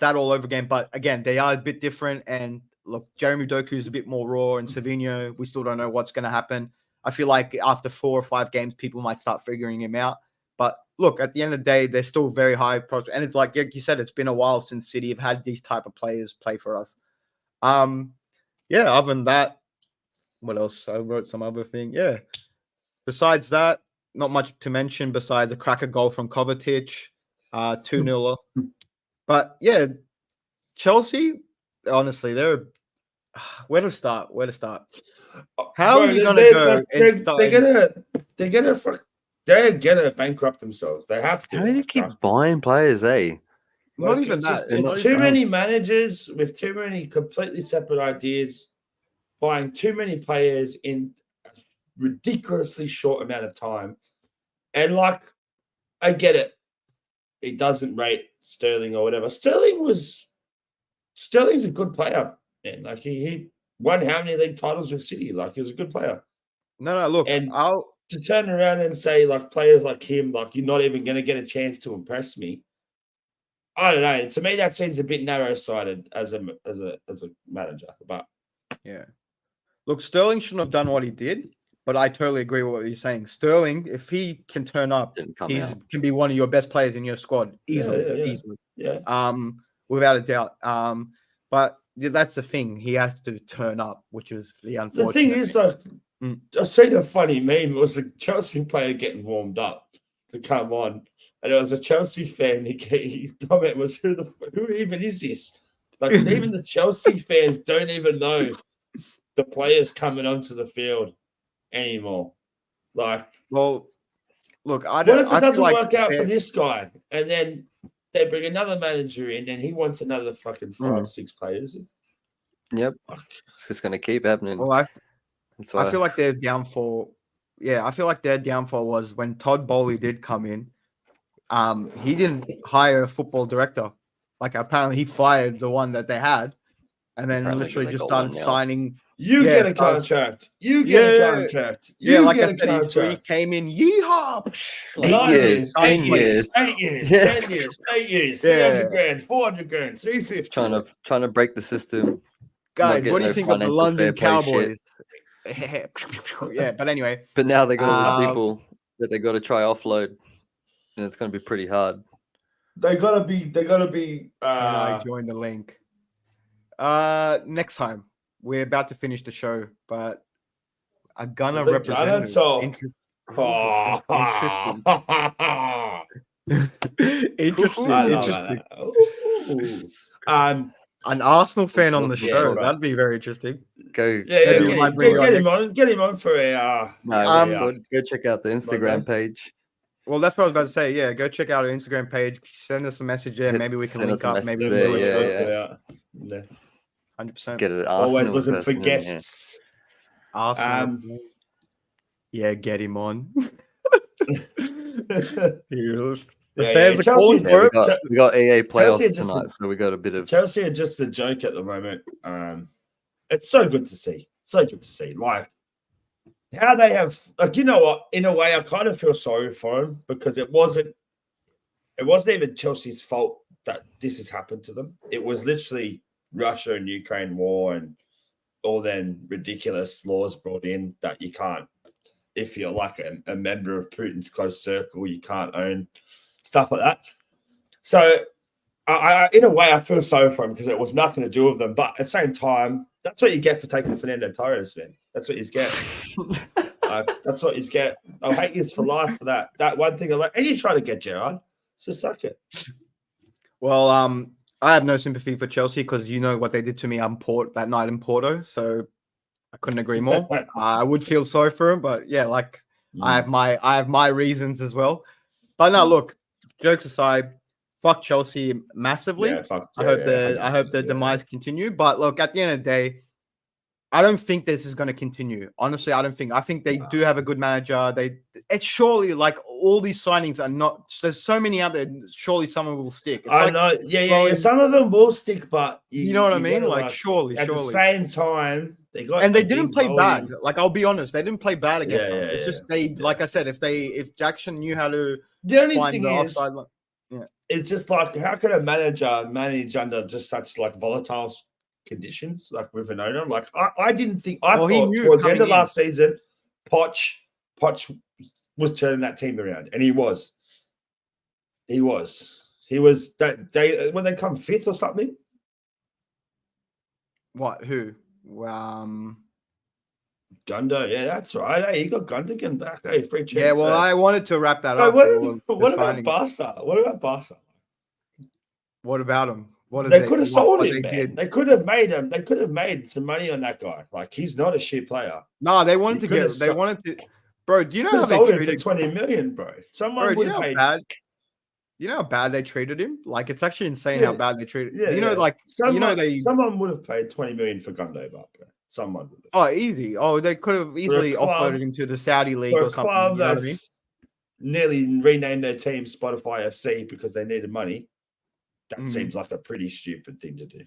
that all over again. But again, they are a bit different. And look, Jeremy Doku is a bit more raw, and Savinho, we still don't know what's going to happen. I feel like after 4 or 5 games, people might start figuring him out. But look, at the end of the day, they're still very high prospect. And it's like you said, it's been a while since City have had these type of players play for us. Other than that, what else? I wrote some other thing. Yeah. Besides that, not much to mention besides a cracker goal from Kovacic, 2-0. But yeah, Chelsea, honestly, they're where to start? How are you gonna go? They're gonna bankrupt themselves. They have to. How do you keep buying players, eh? Not Like, even it's that. just- They're it's not too sound. many managers with too many completely separate ideas, buying too many players in a ridiculously short amount of time. And like, I get it. He doesn't rate Sterling or whatever. Sterling's a good player. And like he won how many league titles with City? Like he was a good player. No, look, And I'll to turn around and say like players like him, like you're not even going to get a chance to impress me. I don't know. To me, that seems a bit narrow-sighted as a manager. But yeah. Look, Sterling shouldn't have done what he did, but I totally agree with what you're saying. Sterling, if he can turn up, Didn't come he out. can be one of your best players in your squad easily, easily. yeah, Without a doubt. But that's the thing. He has to turn up, which is the unfortunate. the thing is, like, I seen a funny meme. It was a Chelsea player getting warmed up to come on, and it was a Chelsea fan. His comment was, "Who even is this?" Like, even the Chelsea fans don't even know the players coming onto the field anymore. Like, Well, look, I what don't. if it I doesn't feel like work out for this guy, and then they bring another manager in, and he wants another fucking 5-6 players? Yep. It's just going to keep happening. Well, That's I why. feel like their downfall. Yeah, I feel like their downfall was when Todd Bowley did come in. He didn't hire a football director. Like apparently he fired the one that they had, and then Apparently literally they just got started one now. signing. You Yeah, get a started- contract. You get a contract. Yeah, You like I get a said, he contract. came in. Yeehaw! 8 9 years, 10 signing years. 8 years, Yeah. 10 years, 8 years, Yeah. 300 grand, 400 grand, 350. Trying to break the system. Guys, get what do you no think of the financial London fair play shit. Cowboys? Yeah, but anyway, But now they got all the Um, people that they got to try offload, and it's going to be pretty hard. They gotta be. can I join the link? Next time we're about to finish the show, but a Gunner The representative. Gunner talk. Interesting. I love Interesting. that. Ooh. An Arsenal fan on the Yeah, show. right. That'd be very interesting. Go. Yeah, Maybe we might bring you on get him on for a. No, Um, go check out the Instagram page. Well, that's what I was about to say. Yeah, go check out our Instagram page. Send us a message there. Maybe we can Send link us a up. message Maybe there, we can do a yeah. show. 100%. Get an Always Arsenal looking for person in here. guests. Arsenal. Yeah, get him on. The fans are calling Chelsea- for it. We got EA Chelsea playoffs just- tonight, so we got a bit of. Chelsea are just a joke at the moment. It's so good to see. So good to see. Like how they have, like, you know what? In a way, I kind of feel sorry for them because it wasn't even Chelsea's fault that this has happened to them. It was literally Russia and Ukraine war and all then ridiculous laws brought in that you can't, if you're like a member of Putin's close circle, you can't own stuff like that. So I in a way, I feel sorry for him because it was nothing to do with them. But at the same time, that's what you get for taking Fernando Torres, man. That's what you get. That's what you get. I'll hate you for life for that. That one thing. And you try to get Gerrard, so suck it. Well, I have no sympathy for Chelsea because you know what they did to me that night in Porto. So I couldn't agree more. I would feel sorry for him, but yeah, like I have my reasons as well. But no, look, jokes aside, fuck Chelsea massively. Yeah, fuck, I hope the demise continue. But look, at the end of the day, I don't think this is going to continue. Honestly, I don't think. I think they do have a good manager. It's surely like all these signings are not. There's so many out there. Surely someone will stick. It's I know. Yeah. Some of them will stick, but you know what I mean. Like surely. At the same time, they didn't play bad. Like I'll be honest, they didn't play bad against us. It's just like I said, if Jackson knew how to the only find thing the is, offside line. it's just like how can a manager manage under just such like volatile conditions, like with an owner? Like I didn't think. I thought towards the end of last season, Poch was turning that team around, and he was. That day when they come fifth or something. What? Who? Gundo, yeah, that's right. Hey, you got Gundogan back. Hey, free chance. Yeah, well, I wanted to wrap that Hey, up. what about Barca? What about Barca? What about him? They could have sold him, man. They could have made him. They could have made some money on that guy. Like he's not a shit player. No, they wanted to get. They wanted to. Bro, do you know how they sold him treated for 20 million, bro? Someone bro, would have paid. You know how bad they treated him? Like, it's actually insane how Yeah. bad they treated. Yeah, you know, yeah. like Someone, someone would have paid 20 million for Gündoğan. Someone would have. Oh, easy. Oh, they could have easily club- offloaded him to the Saudi league For or a something. club You know what I mean? that's nearly renamed their team Spotify FC because they needed money, that seems like a pretty stupid thing to do.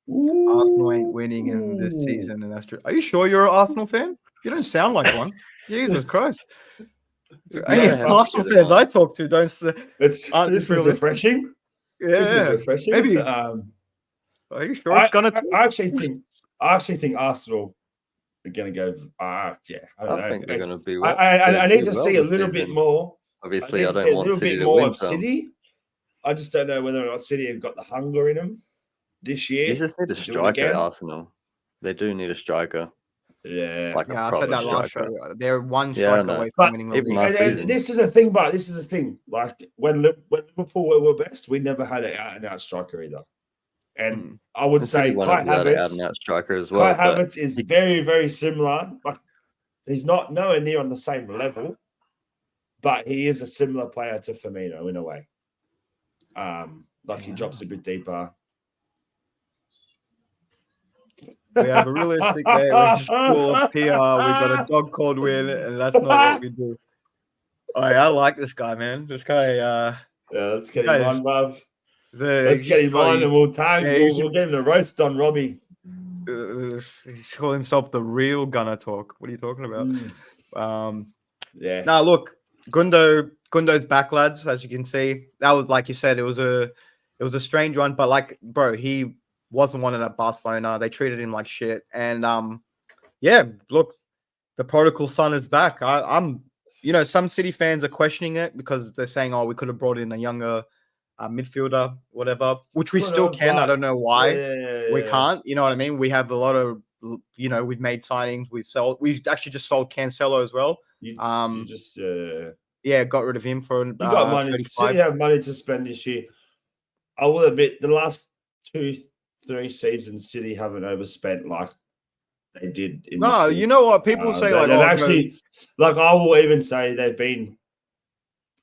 Arsenal ain't winning in this season, and that's true. Are you sure you're an Arsenal fan? You don't sound like one. Jesus Christ. Any Yeah, Arsenal yeah. fans I talk to don't say. This is refreshing. This is Yeah. refreshing. Maybe. Are you sure it's gonna? I actually think Arsenal are going to go. I think they're going to be. I need to see a little bit more. Obviously, I don't want City to win some. City. I just don't know whether or not City have got the hunger in them this year. You just need a striker at Arsenal. They do need a striker. Yeah, like a I proper said that last striker. show. They're one Yeah, I strike know. away But from winning the even league. last season. This is the thing, but this is the thing. Like when Liverpool were best, we never had an out-and-out striker either. And I would say City Kai wanted an Havertz, out-and-out striker as well. Kai Havertz is very, very similar. Like he's not nowhere near on the same level, but he is a similar player to Firmino in a way. Like he drops a bit deeper. We have a realistic school of PR. We've got a dog called Win, and that's not what we do. Oh, yeah, I like this guy, man. This guy. Yeah, let's get him on, bruv. Let's get him on, and we'll tag. Yeah, we'll get him to roast on Robbie. He's calling himself the real Gunner Talk. What are you talking about? Yeah. Now look, Gündoğan's back, lads. As you can see, that was like you said. It was a strange one, but like, bro, he wasn't wanted at Barcelona. They treated him like shit, and yeah, look, the prodigal son is back. I'm, some City fans are questioning it because they're saying, oh, we could have brought in a younger midfielder, whatever, which we still can. I don't know why we can't. You know what I mean? We have a lot of, we've made signings. We've actually just sold Cancelo as well. You just got rid of him for you got money. 35. City have money to spend this year. I will admit, the last 2-3 seasons, City haven't overspent like they did. No, you know what people say, like, actually, like I will even say they've been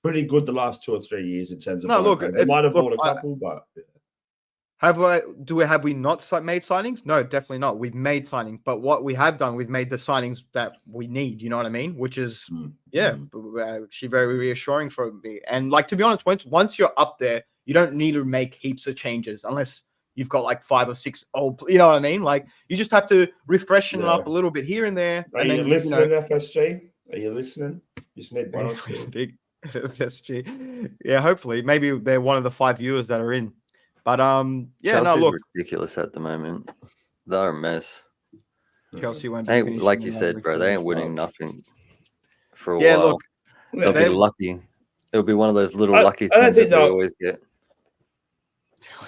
pretty good the last 2 or 3 years in terms of. No, look, they might have bought a couple, but have we not made signings? No, definitely not. We've made signings, but what we have done, we've made the signings that we need. You know what I mean? Which is actually very reassuring for me. And like, to be honest, once you're up there, you don't need to make heaps of changes unless you've got like 5 or 6 old. You know what I mean? Like, you just have to refreshen it up a little bit here and there. Are you listening, FSG? Are you listening? You just need one or two. FSG. Yeah, hopefully, maybe they're one of the 5 viewers that are in. But Chelsea's ridiculous at the moment. They're a mess. Chelsea won't be like you said, bro. They ain't winning nothing for a while. Look, they'll be lucky. It'll be one of those little lucky things that we always get.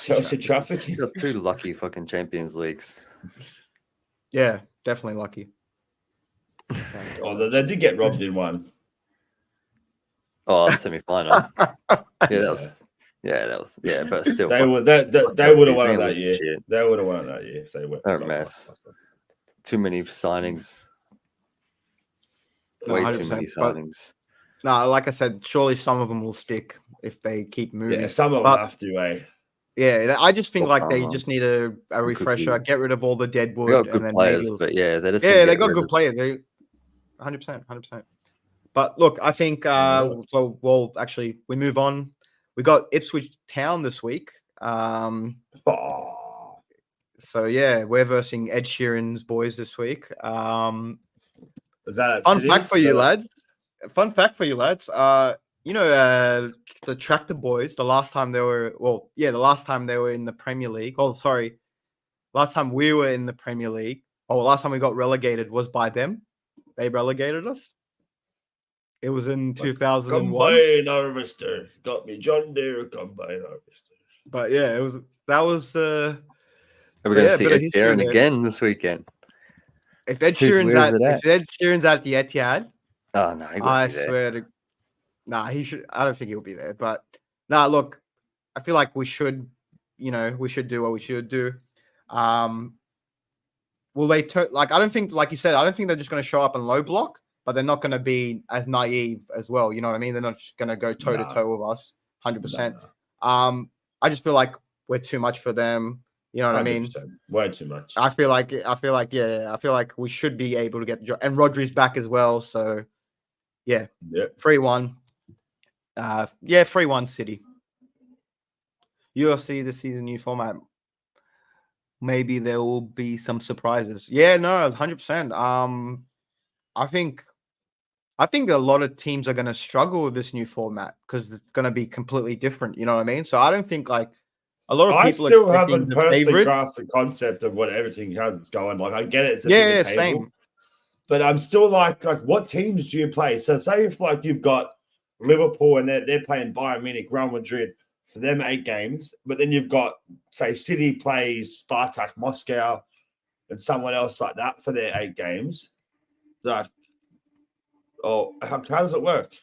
Chelsea traffic. You got 2 lucky fucking Champions Leagues. Yeah, definitely lucky. They did get robbed in one. Oh, the semi-final. that was. But still, they would have won it that year. Shit. They would have won it that year if they went. They're a mess. Too many signings. Way too many signings. No, like I said, surely some of them will stick if they keep moving. Yeah, some of them have to, Yeah, I just think like they just need a refresher, get rid of all the dead wood. They got good players, but they got good players. They 100%. But look, I think well, actually, we move on. We got Ipswich Town this week. So yeah, we're versing Ed Sheeran's boys this week. Is that fun fact for you lads? The Tractor Boys, the last time they were in the Premier League. Oh, sorry. Last time we were in the Premier League, last time we got relegated was by them. They relegated us. It was in 2001. Combine harvester. Got me John Deere combine harvester. But yeah, that was Are we going to see Ed Sheeran again this weekend? If Ed Sheeran's at the Etihad, oh no, I swear to he should. I don't think he'll be there. But look, I feel like we should do what we should do. Will they I don't think, like you said, I don't think they're just going to show up in low block, but they're not going to be as naive as well. You know what I mean? They're not just going to go toe to toe with us. 100%. I just feel like we're too much for them. You know what I mean? 100%. Way too much. I feel like we should be able to get and Rodri's back as well. So yeah, 3-1. 3-1 City. UFC this season, new format. Maybe there will be some surprises. Yeah, no, 100%. I think a lot of teams are going to struggle with this new format because it's going to be completely different. You know what I mean? So I don't think like a lot of people still expecting haven't the personally favorite. grasped the concept of what everything has it's going. Like I get it, it's a Yeah, bigger table, same. but I'm still like what teams do you play? So say if like you've got Liverpool and they're playing Bayern Munich, Real Madrid for them 8 games, but then you've got say City plays Spartak Moscow and someone else like that for their 8 games. Like, how does it work?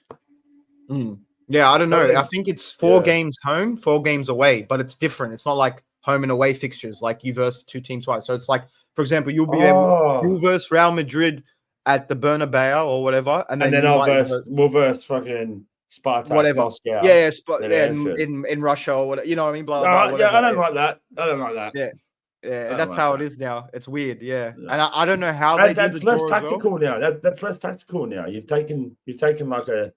Yeah, I don't know. I think it's 4 games home, 4 games away, but it's different. It's not like home and away fixtures like you versus 2 teams twice. So it's like, for example, you'll be you'll versus Real Madrid at the Bernabeu or whatever, and then we'll verse fucking Spartak whatever. Moscow. In Russia or whatever. You know what I mean? Blah blah. Whatever. Yeah, I don't like that. Yeah, that's how it is now. It's weird. Yeah, and I don't know how that's less tactical now. That's less tactical now. You've taken like the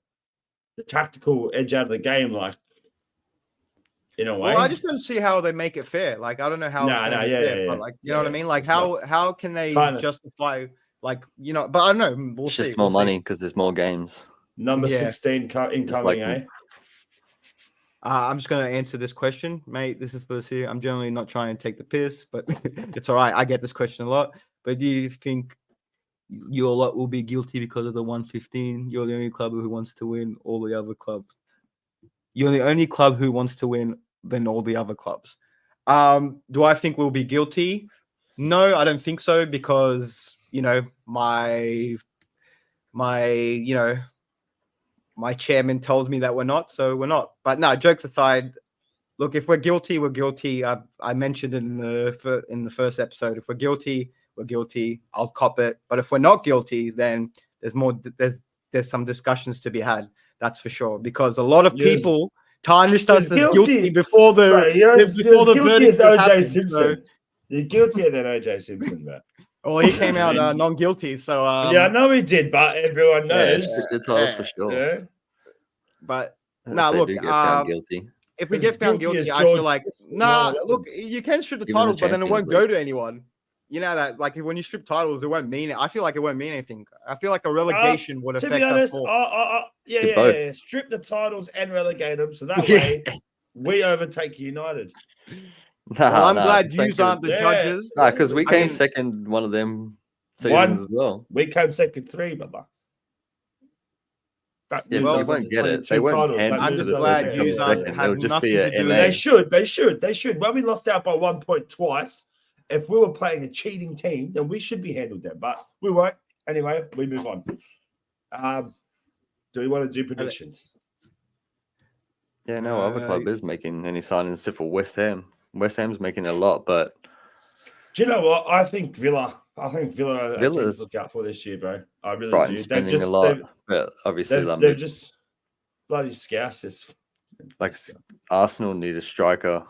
tactical edge out of the game, like in a way. Well, I just don't see how they make it fair. Like I don't know how. But like you know what I mean? Like how can they justify? Like but I don't know. It's just more money because there's more games. Number 16 incoming, I'm just going to answer this question, mate. This is for the series. I'm generally not trying to take the piss, but it's all right. I get this question a lot. But do you think your lot will be guilty because of the 115? You're the only club who wants to win. All the other clubs. You're the only club who wants to win than all the other clubs. Do I think we'll be guilty? No, I don't think so because, my chairman tells me that we're not, so we're not. But no, jokes aside, look, if we're guilty, we're guilty. I mentioned in the first episode, if we're guilty, we're guilty. I'll cop it. But if we're not guilty, then there's some discussions to be had. That's for sure. Because a lot of people tarnished us as guilty before the verdict happened. So. You're guiltier than OJ Simpson, man. Well, he came out non-guilty, so yeah, I know he did, but everyone knows. The titles for sure. Yeah. But look, guilty. If we get found guilty, I feel like look, you can strip the titles, but then it won't go to anyone. You know that, like, when you strip titles, it won't mean it. I feel like it won't mean anything. I feel like a relegation would affect us all. Yeah. Strip the titles and relegate them, so that way we overtake United. I'm glad you aren't the judges. No, because we came second one of them seasons as well. We came second 3, brother. You won't get it. They won't handle it. I'm just glad you second. It would just be a NA. They should. When we lost out by 1 point twice, if we were playing a cheating team, then we should be handled then. But we won't. Anyway, we move on. Do we want to do predictions? Yeah, no other club is making any signings except for West Ham. West Ham's making a lot, but do you know what? I think Villa are a team to look out for this year, bro. I really Brighton's do. Spending a lot, but obviously they're just bloody scarce. Like Arsenal need a striker,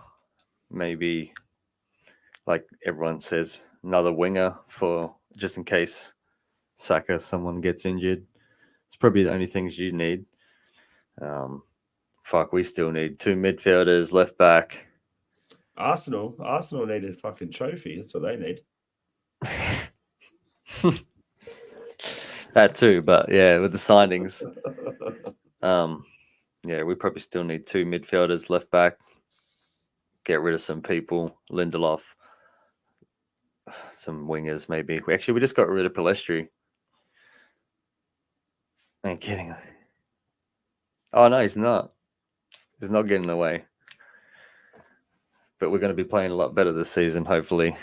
maybe. Like everyone says, another winger for just in case Saka someone gets injured. It's probably the only things you need. We still need 2 midfielders, left back. Arsenal need a fucking trophy. That's what they need. That too, but yeah, with the signings, we probably still need 2 midfielders, left back. Get rid of some people, Lindelof, some wingers maybe. We just got rid of Palestri. Ain't kidding. Oh no, he's not. He's not getting away. But we're going to be playing a lot better this season, hopefully.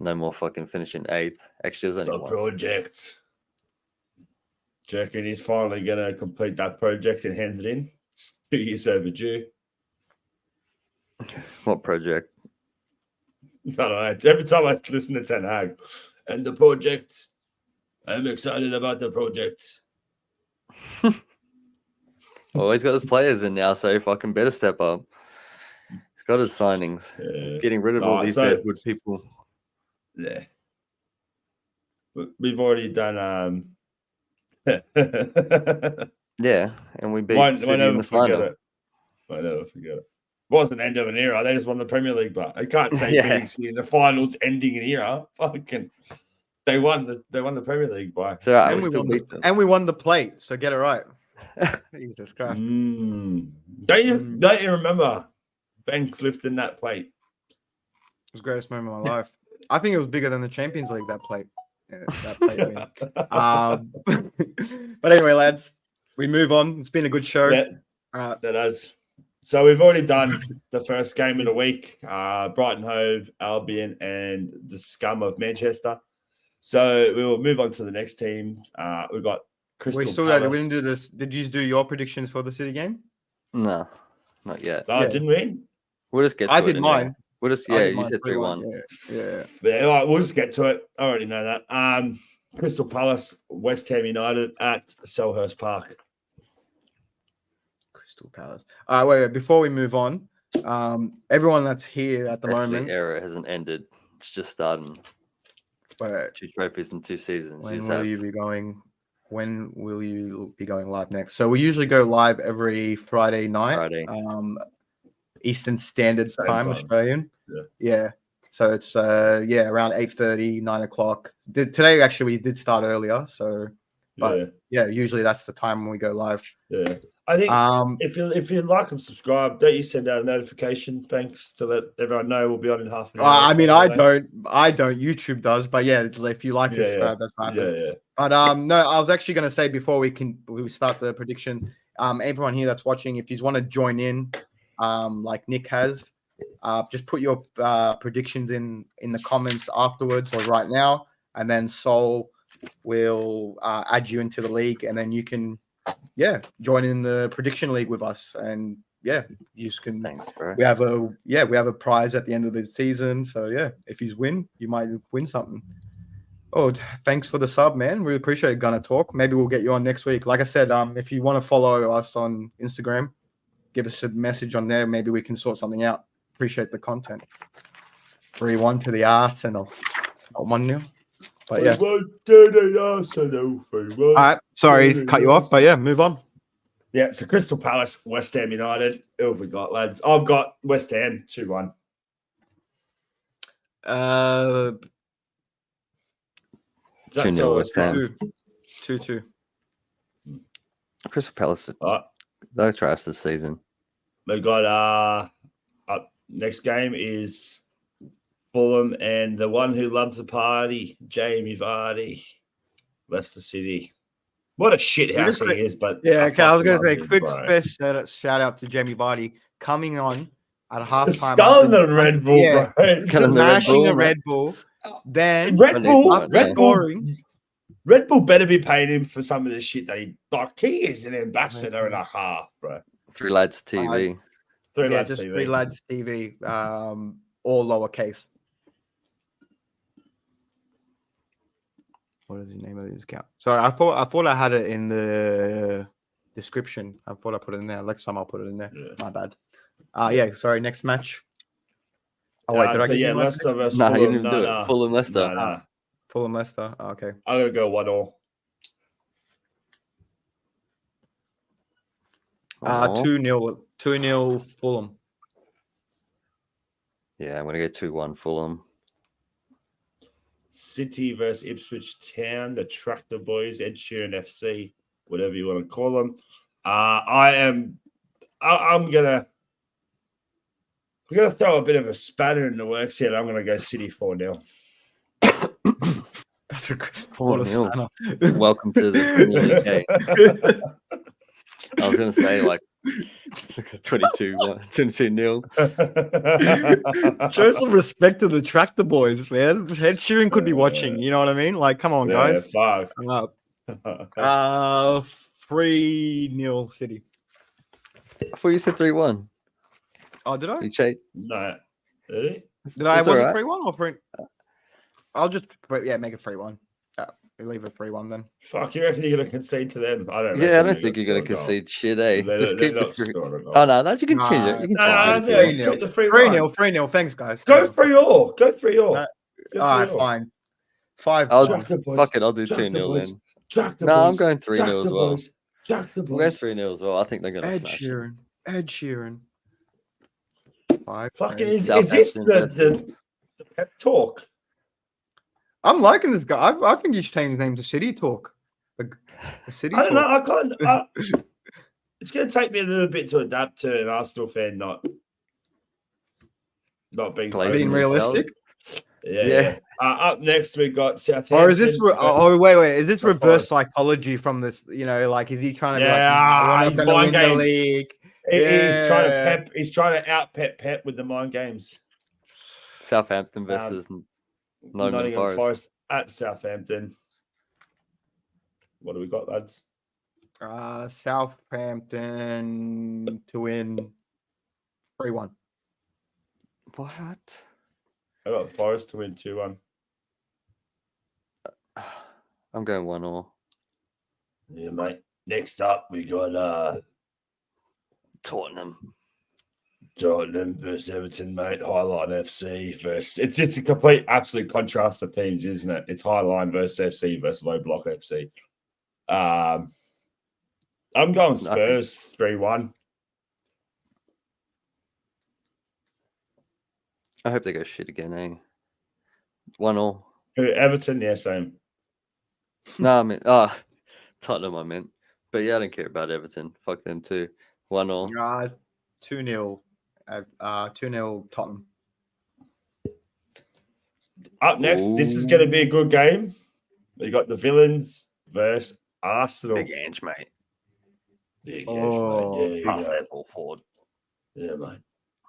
No more fucking finishing 8th. Actually, there's only one. Project. Do you reckon he's finally going to complete that project and hand it in? It's 2 years overdue. What project? I don't know. Every time I listen to Ten Hag and the project, I'm excited about the project. Well, he's got his players in now, so if I can better step up. He's got his signings. He's Yeah. getting rid of all Oh, these so- deadwood people. Yeah. We've already done. Yeah, and we beat Won't City in never the forget final. it. I never forget it. It wasn't end of an era. They just won the Premier League, but I can't say Yeah. beating City in the finals ending an era. Fucking, they won the Premier League by. So And we we still won beat the, them. and we won the plate. So get it right. Jesus Christ. Don't you remember Banks lifting that plate? It was the greatest moment of my life. I think it was bigger than the Champions League, that plate. Yeah, that plate win. But anyway, lads, we move on. It's been a good show. Yeah, that is. So we've already done the first game of the week, Brighton Hove, Albion, and the scum of Manchester. So we will move on to the next team. We've got Crystal We still Palace. we didn't do this. Did you do your predictions for the City game? No, not yet. Oh, Yeah. didn't we? We'll just get to I it did anyway. mine. We'll just, I yeah, did you mine said 3-1. Yeah. Yeah, all right, we'll just get to it. I already know that. Crystal Palace, West Ham United at Selhurst Park. Crystal Palace. Wait. Before we move on, everyone that's here at the Actually, moment. era hasn't ended. It's just starting. Wait, 2 trophies in 2 seasons. when You just will have- you be going? When will you be going live next? So we usually go live every Friday night. Friday. Eastern Standard Same Time, time. Australian. Yeah. Yeah. So it's around 8:30, 9 o'clock. Today actually we did start earlier. So But- yeah, usually that's the time when we go live. yeah. I think Um, if you like and subscribe, don't you send out a notification? Thanks to let everyone know we'll be on in half an hour. I or mean, so, I don't don't. YouTube does, but yeah, if you like Yeah, and subscribe, that's fine. Yeah. But no, I was actually going to say before we start the prediction, everyone here that's watching, if you want to join in, like Nick has, just put your predictions in the comments afterwards or right now, and then Sol will add you into the league, and then you can, join in the prediction league with us, and you can. Thanks, bro. We have a prize at the end of the season, so if you win, you might win something. Oh, thanks for the sub, man. Really appreciate it. Gonna talk. Maybe we'll get you on next week. Like I said, if you want to follow us on Instagram, give us a message on there. Maybe we can sort something out. Appreciate the content. 3-1 to the Arsenal. Not 1-0. But yeah. All right. Sorry to cut you off, but move on. Yeah, so Crystal Palace, West Ham United. Who have we got, lads? I've got West Ham 2-1. 2-0 West Ham. 2-2. Crystal Palace, All right. they'll trash this season. We've got next game is Fulham and the one who loves the party, Jamie Vardy, Leicester City. What a shit house he is, but I was going to say, fucking quick love him, bro. shout out to Jamie Vardy coming on at halftime. Sculling the Red Bull, Yeah. bro. Sculling the Red Smashing Bull, a man. Red Bull. Then Red Bull, After Red Bull, scoring. Red Bull better be paying him for some of the shit that he is an ambassador and a half, bro. 3 Lads TV. Three Lads just TV. 3 Lads TV, all lowercase. What is the name of this account? Sorry, I thought I had it in the description. I thought I put it in there. Next time I'll put it in there. Yeah. My bad. Sorry. Next match. Oh wait, did I give you my Leicester versus No, you Fulham. didn't do it. Fulham Leicester. No. Fulham Leicester? Oh, okay. I'm gonna go 1-1. 2-0 Fulham. Yeah, I'm going to go 2-1 Fulham. City versus Ipswich Town, the Tractor Boys, Ed Sheeran FC, whatever you want to call them. I'm gonna throw a bit of a spanner in the works here. I'm gonna go City 4-0. That's a 4-0. Welcome to the Premier League. I was going to say like 22-0. Show some respect to the Tractor Boys, man. Ed Sheeran could be watching. You know what I mean? Like, come on, guys. 5. Come up. 3-0 City. I thought you said 3-1. Oh, did I? You cheat. No. Really? Did I? It's Was it alright. 3-1 or 3? I'll just make it 3-1. We leave it 3-1 then. Fuck, you reckon you're going to concede to them? I don't. Yeah, I reckon don't think you're going to gonna score a goal. concede shit, eh? They're- Just they're keep not it through. scoring a goal. Oh, no, you can change it. You can No, try it no, if you no, want. keep the 3-0. 3-0. Thanks, guys. Go 3-0. 3-all. Go 3-all. No. Go All right, 3-all. fine. 5 I'll- Jack the boys. Fuck it, I'll do Jack 2-0 the boys. then. Jack the No, boys. I'm going 3-0 Jack as the well. boys. Jack the I'm going boys. 3-0 as well. I think they're going to Ed smash it. Sheeran. Ed Sheeran. 5. Fucking is Southampton this versus- the pep talk? I'm liking this guy. I think each team's name's a City Talk. The City I don't know. Talk. I can't. It's going to take me a little bit to adapt to an Arsenal fan not being Glazing Being overly- realistic. Yeah. Up next, we got Southampton. Or is this? Wait. Is this the reverse Forest. psychology from this? Like, is he trying to be Yeah, like, he's we're not mind going to win the games. league? He's trying to Yeah. pep. He's trying to out Pep with the mind games. Southampton versus Nottingham Forest. At Southampton. What do we got, lads? Southampton to win 3-1. What? I got Forest to win 2-1. I'm going 1-1. Yeah, mate. Next up, we got Tottenham. Tottenham versus Everton, mate. Highline FC versus. It's just a complete, absolute contrast of teams, isn't it? It's Highline versus FC versus Low Block FC. I'm going Spurs 3-1. I hope they go shit again, eh? 1-1. Everton, yeah, same. No, I mean, Tottenham, I meant. But yeah, I don't care about Everton. Fuck them too. 1-1. 2-0. 2-0 Tottenham. Up next, this is going to be a good game. We got the Villains versus Arsenal. Big Ange, mate. Big Oh, mate. Yeah, Pass that ball forward. yeah, mate.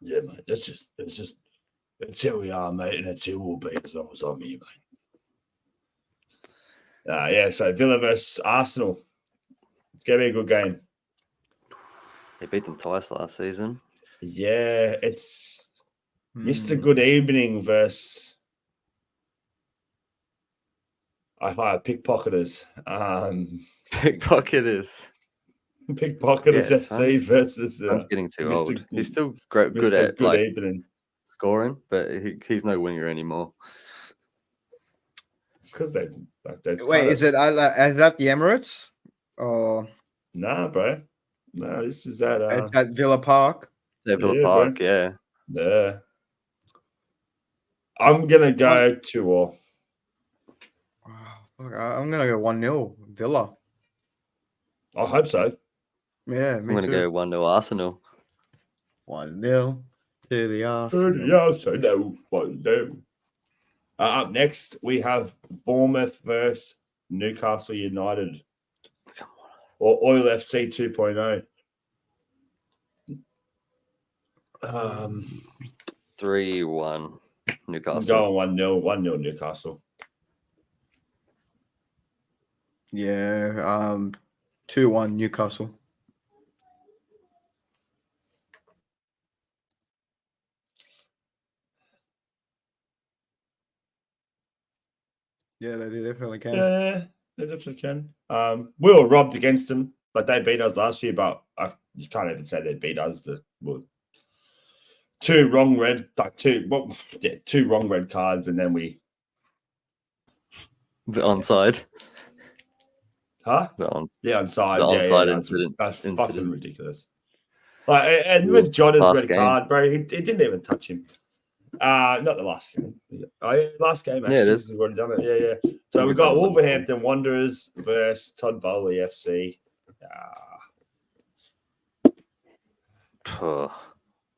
Yeah, mate. That's who we are, mate, and that's who we'll be as long as I'm here, mate. Yeah, so Villa versus Arsenal. It's going to be a good game. They beat them twice last season. Yeah, it's Mr. Hmm. Good Evening versus Pickpocketers. Pickpocketers. Pickpocketers Yeah, FC versus Son's getting too Mr. old. He's still good Mr. at Good like Evening. scoring, but he's no winger anymore. Because they've Wait, is it at the Emirates? Or Nah, bro. No, this is at it's at Villa Park? Villa yeah, Park, yeah. yeah. I'm gonna go 2-2. Oh, fuck, I'm gonna go 1-0 Villa. I hope so. Yeah, I'm me gonna too. go 1-0 Arsenal. 1-0 to the Arsenal. Yeah, so no. Up next, we have Bournemouth versus Newcastle United. Come Or Oil FC 2.0. 3-1 I'm Newcastle. going 1-0. 1-0 Newcastle. Yeah, 2-1 Newcastle. Yeah, they definitely can. Yeah, they definitely can. We were robbed against them. Like they beat us last year, but you can't even say they beat us. Two wrong red cards, and then we The onside. The The onside. onside that's incident. fucking ridiculous. Like, and with Jota's Last red game. card, bro, he didn't even touch him. Not the last game. Oh, yeah, last game. Actually, Yeah, it is. We've already done it. Yeah. So we've We've got done Liverpool. Wolverhampton Wanderers versus Todd Bowley FC. Puh.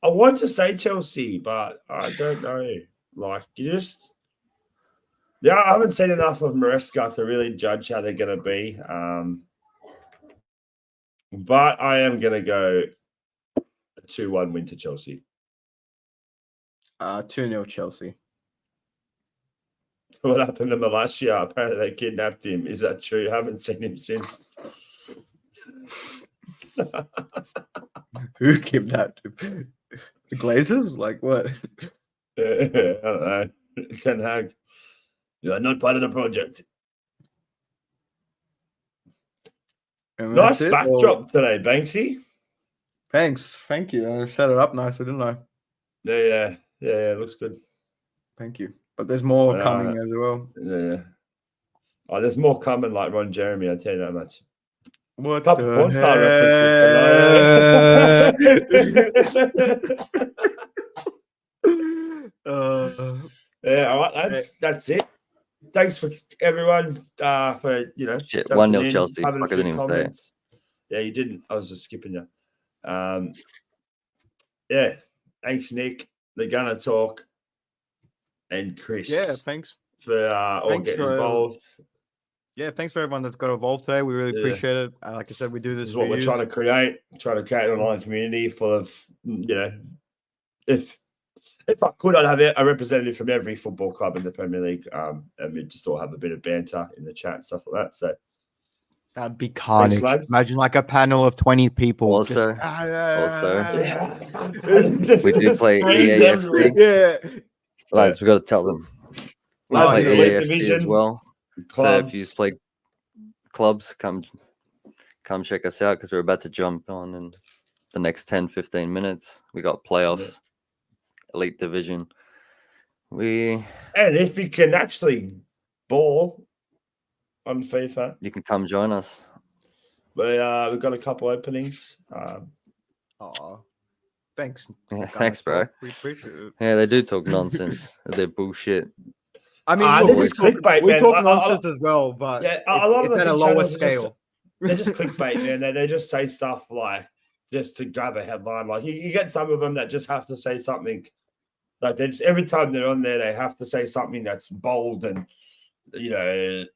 I want to say Chelsea, but I don't know. Like, I haven't seen enough of Maresca to really judge how they're going to be. But I am going to go a 2-1 win to Chelsea. 2-0 Chelsea. What happened to Malacia? Apparently they kidnapped him. Is that true? I haven't seen him since. Who kidnapped him? The Glazers? Like what? I don't know. Ten Hag. You are not part of the project. And Nice that's it. Well, backdrop today, Banksy. thanks. Thank you. I set it up nicely, didn't I? Yeah, it looks good. Thank you. But there's more coming as well. Yeah. Oh, there's more coming, like Ron Jeremy. I tell you that much. What Couple the porn star references. Yeah, all right, that's it. Thanks for everyone for Shit, jumping 1-0 in, Chelsea. having a Fuck, I didn't few even say it. comments. Yeah, you didn't. I was just skipping you. Yeah, thanks, Nick. The Gunner Talk, and Chris. Yeah, thanks. For all Thanks getting for involved. Yeah, thanks for everyone that's got involved today. We really appreciate it. Like I said, we do This this is for what we're yous. trying to create an online community full of, if I could, I'd have a representative from every football club in the Premier League, and we'd just all have a bit of banter in the chat and stuff like that. So that'd be carnage. lads. Imagine like a panel of 20 people. Also, we do play EAFC. Yeah. Lads, we got to tell them. We Lads, play in the Elite EAFC Division, as well. clubs. So if you play clubs, come check us out because we're about to jump on in the next 10-15 minutes. We got playoffs, Elite Division. And if you can actually ball on FIFA, you can come join us. we've got a couple openings. Thanks. Yeah, thanks, bro. We appreciate it. Yeah, they do talk nonsense. They're bullshit. I mean, they're just clickbait, we man. talk nonsense as well, but a lot of it's the at a big lower channels scale. They're just clickbait, man. They just say stuff like just to grab a headline. Like you get some of them that just have to say something. Like they just every time they're on there, they have to say something that's bold and very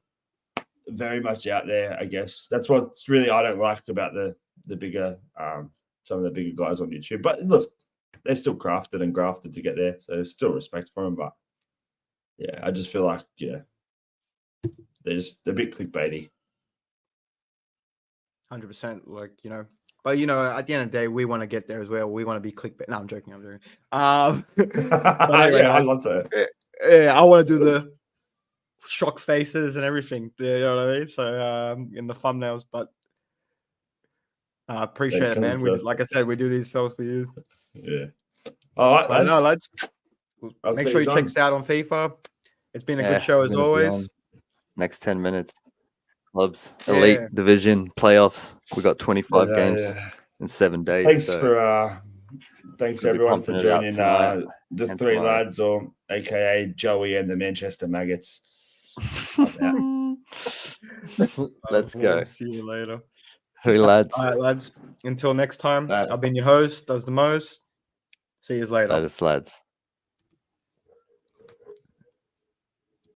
much out there. I guess that's what's really I don't like about the bigger some of the bigger guys on YouTube. But look, they're still crafted and grafted to get there, so still respect for them. But yeah, I just feel like they're a bit clickbaity. 100%. Like but at the end of the day, we want to get there as well. We want to be clickbait. No, I'm joking. But anyway, I love that. Yeah, I want to do the shock faces and everything. You know what I mean? So in the thumbnails, but appreciate it, man. Like I said, we do these shows for you. Yeah. All right, lads. No, lads. I'll Make sure you check us out on FIFA. It's been a good show as always. Next 10 minutes. Clubs, Elite Division, playoffs. We got 25 games in 7 days. Thanks everyone for joining the three lads, or AKA Joey and the Manchester Maggots. Let's go. See you later. Hey, lads. All right, lads. Until next time, I've been your host, Does the Most. See you later. Lads.